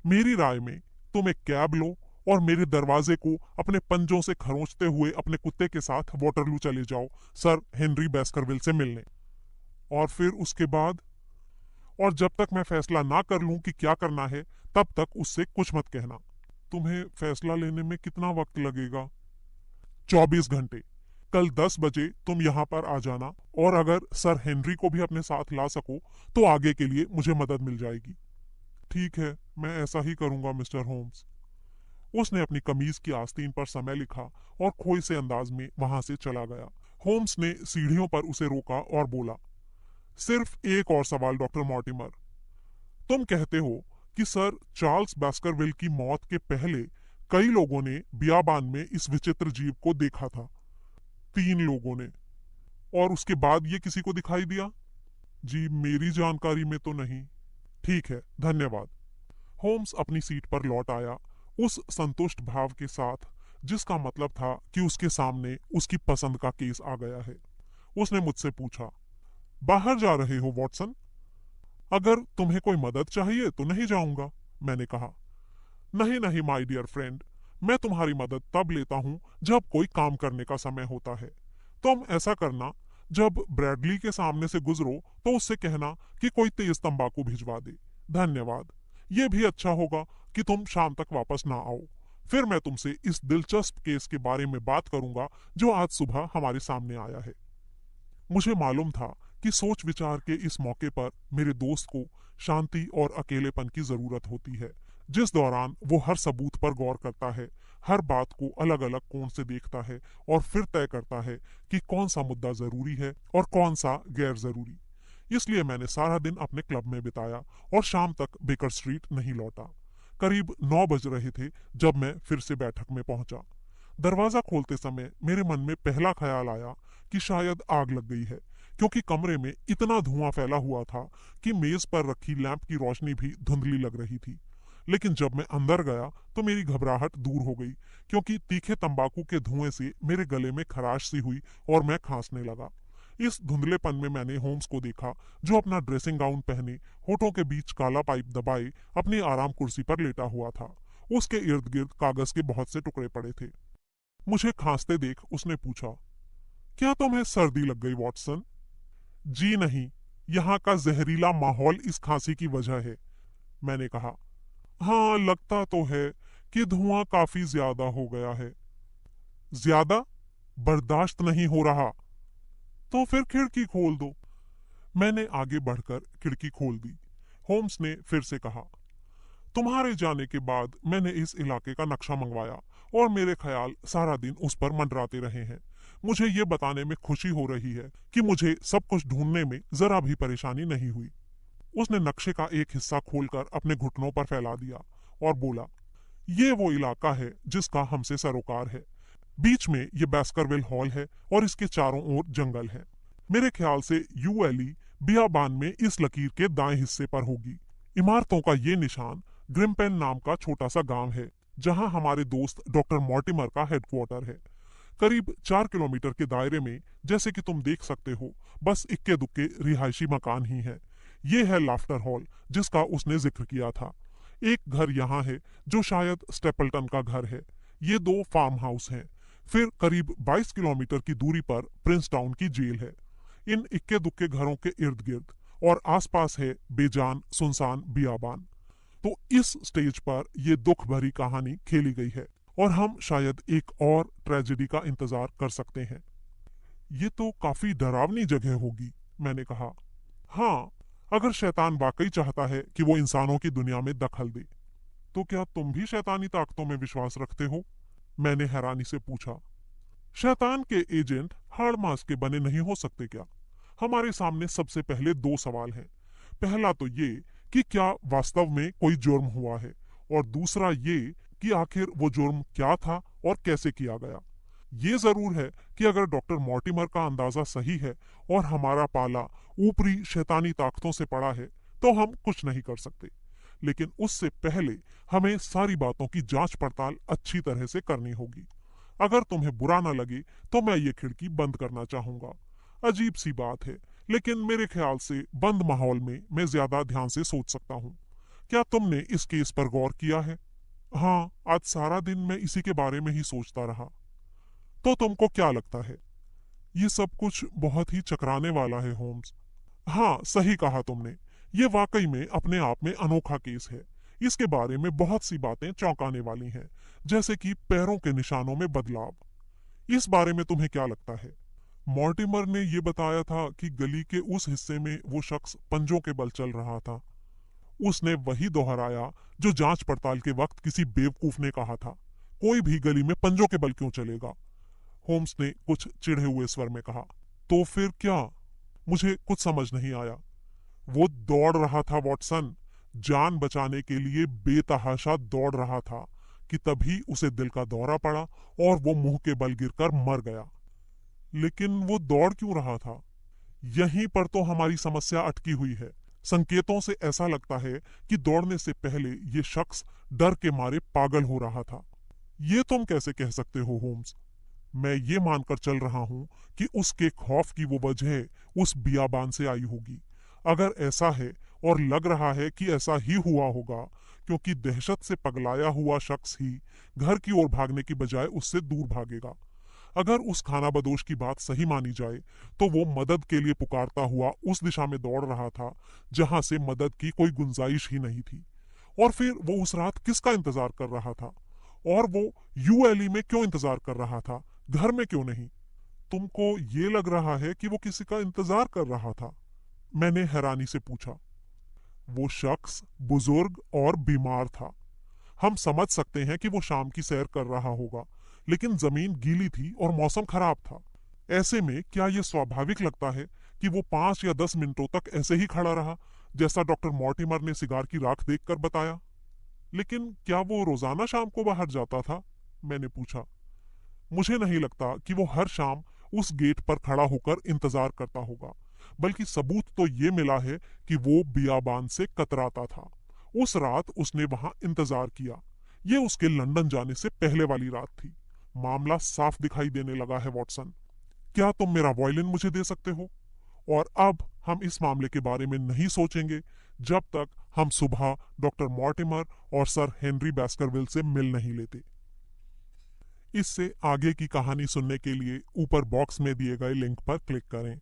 मेरी राय में तुम एक कैब लो और मेरे दरवाजे को अपने पंजों से खरोंचते हुए अपने कुत्ते के साथ वाटरलू चले जाओ सर हेनरी बैस्करविल से मिलने। और फिर उसके बाद? और जब तक मैं फैसला ना कर लूं कि क्या करना है, तब तक उससे कुछ मत कहना। तुम्हें फैसला लेने में कितना वक्त लगेगा? 24 घंटे। कल 10 बजे तुम यहाँ पर आ जाना, और अगर सर हेनरी को भी अपने साथ ला सको तो आगे के लिए मुझे मदद मिल जाएगी। ठीक है, मैं ऐसा ही करूंगा मिस्टर होम्स। उसने अपनी कमीज की आस्तीन पर समय लिखा और खोए से अंदाज में वहां से चला गया। होम्स ने सीढ़ियों पर उसे रोका और बोला, सिर्फ एक और सवाल डॉक्टर मॉर्टिमर। तुम कहते हो कि सर चार्ल्स बैस्करविल की मौत के पहले कई लोगों ने बियाबान में इस विचित्र जीव को देखा था। 3 लोगों ने। और उसके बाद ये किसी को दिखाई दिया? जी, मेरी जानकारी में तो नहीं। ठीक है, धन्यवाद। होम्स अपनी सीट पर लौट आया, उस संतुष्ट भाव के साथ जिसका मतलब था कि उसके सामने उसकी पसंद का केस आ गया है। उसने मुझसे पूछा, बाहर जा रहे हो वॉटसन? अगर तुम्हें कोई मदद चाहिए तो नहीं जाऊंगा, मैंने कहा। नहीं नहीं माय डियर फ्रेंड, मैं तुम्हारी मदद तब लेता हूं जब कोई काम करने का समय होता है। तुम ऐसा करना, जब ब्रैडली के सामने से गुजरो तो उससे कहना कि कोई तेज तंबाकू भिजवा दे। धन्यवाद। ये भी अच्छा होगा कि तुम शाम तक वापस ना आओ। फिर मैं तुमसे इस दिलचस्प केस के बारे में बात करूंगा जो आज सुबह हमारे सामने आया है। मुझे मालूम था कि सोच विचार के इस मौके पर मेरे दोस्त को शांति और अकेलेपन की जरूरत होती है, जिस दौरान वो हर सबूत पर गौर करता है, हर बात को अलग अलग कोण से देखता है और फिर तय करता है कि कौन सा मुद्दा जरूरी है और कौन सा गैर जरूरी। इसलिए मैंने सारा दिन अपने क्लब में बिताया और शाम तक बेकर स्ट्रीट नहीं लौटा। करीब 9 बज रहे थे जब मैं फिर से बैठक में पहुंचा। दरवाजा खोलते समय मेरे मन में पहला ख्याल आया कि शायद आग लग गई है, क्योंकि कमरे में इतना धुआं फैला हुआ था कि मेज पर रखी लैंप की रोशनी भी धुंधली लग रही थी। लेकिन जब मैं अंदर गया तो मेरी घबराहट दूर हो गई, क्योंकि तीखे तंबाकू के धुएं से मेरे गले में खराश सी हुई और मैं खांसने लगा। इस धुंधलेपन में मैंने होम्स को देखा, जो अपना ड्रेसिंग गाउन पहने, होठों के बीच काला पाइप दबाए अपनी आराम कुर्सी पर लेटा हुआ था। उसके इर्द गिर्द कागज के बहुत से टुकड़े पड़े थे। मुझे खांसते देख उसने पूछा, क्या तुम्हें सर्दी लग गई वॉटसन? जी नहीं, यहाँ का जहरीला माहौल इस खांसी की वजह है, मैंने कहा। हाँ, लगता तो है कि धुआं काफी ज्यादा हो गया है। ज्यादा? बर्दाश्त नहीं हो रहा। तो फिर खिड़की खोल दो। मैंने आगे बढ़कर खिड़की खोल दी। होम्स ने फिर से कहा, तुम्हारे जाने के बाद मैंने इस इलाके का नक्शा मंगवाया और मेरे ख्याल सारा दिन उस पर मंडराते रहे हैं। मुझे ये बताने में खुशी हो रही है कि मुझे सब कुछ ढूंढने में जरा भी परेशानी नहीं हुई। उसने नक्शे का एक हिस्सा खोलकर अपने घुटनों पर फैला दिया और बोला, ये वो इलाका है जिसका हमसे सरोकार है। बीच में ये बैस्करविल हॉल है और इसके चारों ओर जंगल है। मेरे ख्याल से यूएली बियाबान में इस लकीर के दाएं हिस्से पर होगी। इमारतों का ये निशान ग्रिम्पेन नाम का छोटा सा गांव है, जहां हमारे दोस्त डॉक्टर मॉर्टिमर का हेडक्वार्टर है। करीब 4 किलोमीटर के दायरे में, जैसे कि तुम देख सकते हो, बस इक्के दुक्के रिहायशी मकान ही है। ये है लाफ्टर हॉल जिसका उसने जिक्र किया था। एक घर यहाँ है जो शायद स्टेपल्टन का घर है। ये 2 फार्म हाउस हैं। फिर करीब 22 किलोमीटर की दूरी पर प्रिंस टाउन की जेल है। इन इक्के दुक्के घरों के इर्द गिर्द और आसपास है बेजान सुनसान बियाबान। तो इस स्टेज पर यह दुख भरी कहानी खेली गई है और हम शायद एक और ट्रेजेडी का इंतजार कर सकते हैं। ये तो काफी डरावनी जगह होगी, मैंने कहा। हाँ, अगर शैतान वाकई चाहता है कि वो इंसानों की दुनिया में दखल दे। तो क्या तुम भी शैतानी ताकतों में विश्वास रखते हो? मैंने हैरानी से पूछा। शैतान के एजेंट हाड़ मांस के बने नहीं हो सकते क्या? हमारे सामने सबसे पहले 2 सवाल हैं। पहला तो ये कि क्या वास्तव में कोई जुर्म हुआ है, और दूसरा ये कि आखिर वो जुर्म क्या था और कैसे किया गया। ये जरूर है कि अगर डॉक्टर मॉर्टिमर का अंदाजा सही है और हमारा पाला ऊपरी शैतानी ताकतों से पड़ा है, तो हम कुछ नहीं कर सकते। लेकिन उससे पहले हमें सारी बातों की जांच पड़ताल अच्छी तरह से करनी होगी। अगर तुम्हें बुरा ना लगे तो मैं ये खिड़की बंद करना चाहूंगा। अजीब सी बात है, लेकिन मेरे ख्याल से बंद माहौल में मैं ज्यादा ध्यान से सोच सकता हूँ। क्या तुमने इस केस पर गौर किया है? हाँ, आज सारा दिन मैं इसी के बारे में ही सोचता रहा। तो तुमको क्या लगता है? ये सब कुछ बहुत ही चकराने वाला है होम्स। हाँ, सही कहा तुमने। ये वाकई में अपने आप में अनोखा केस है। इसके बारे में बहुत सी बातें चौंकाने वाली हैं, जैसे कि पैरों के निशानों में बदलाव। इस बारे में तुम्हें क्या लगता है? मॉर्टिमर ने यह बताया था कि गली के उस हिस्से में वो शख्स पंजों के बल चल रहा था। उसने वही दोहराया जो जांच पड़ताल के वक्त किसी बेवकूफ ने कहा था, कोई भी गली में पंजों के बल क्यों चलेगा? होम्स ने कुछ चिढ़े हुए स्वर में कहा। तो फिर क्या? मुझे कुछ समझ नहीं आया। वो दौड़ रहा था वॉटसन, जान बचाने के लिए बेतहाशा दौड़ रहा था कि तभी उसे दिल का दौरा पड़ा और वो मुंह के बल गिरकर मर गया। लेकिन वो दौड़ क्यों रहा था? यहीं पर तो हमारी समस्या अटकी हुई है। संकेतों से ऐसा लगता है कि दौड़ने से पहले ये शख्स डर के मारे पागल हो रहा था। ये तुम कैसे कह सकते हो होम्स? मैं ये मानकर चल रहा हूं कि उसके खौफ की वो वजह उस बियाबान से आई होगी। अगर ऐसा है, और लग रहा है कि ऐसा ही हुआ होगा, क्योंकि दहशत से पगलाया हुआ शख्स ही घर की ओर भागने की बजाय उससे दूर भागेगा। अगर उस खानाबदोश की बात सही मानी जाए तो वो मदद के लिए पुकारता हुआ उस दिशा में दौड़ रहा था जहां से मदद की कोई गुंजाइश ही नहीं थी। और फिर वो उस रात किसका इंतजार कर रहा था? और वो यूएलई में क्यों इंतजार कर रहा था, घर में क्यों नहीं? तुमको ये लग रहा है कि वो किसी का इंतजार कर रहा था? मैंने हैरानी से पूछा। वो शख्स बुजुर्ग और बीमार था। हम समझ सकते हैं कि वो शाम की सैर कर रहा होगा, लेकिन जमीन गीली थी और मौसम खराब था। ऐसे में क्या यह स्वाभाविक लगता है कि वो 5 या 10 मिनटों तक ऐसे ही खड़ा रहा, जैसा डॉक्टर मॉर्टिमर ने सिगार की राख देखकर बताया? लेकिन क्या वो रोजाना शाम को बाहर जाता था? मैंने पूछा। मुझे नहीं लगता कि वो हर शाम उस गेट पर खड़ा होकर इंतजार करता होगा, बल्कि सबूत तो ये मिला है कि वो बियाबान से कतराता था। उस रात उसने वहां इंतजार किया। ये उसके लंदन जाने से पहले वाली रात थी। मामला साफ दिखाई देने लगा है, वॉटसन। क्या तुम मेरा वॉयलिन मुझे दे सकते हो? और अब हम इस मामले के बारे में नहीं सोचेंगे जब तक हम सुबह डॉक्टर मॉर्टिमर और सर हेनरी बैस्करविल से मिल नहीं लेते। इससे आगे की कहानी सुनने के लिए ऊपर बॉक्स में दिए गए लिंक पर क्लिक करें।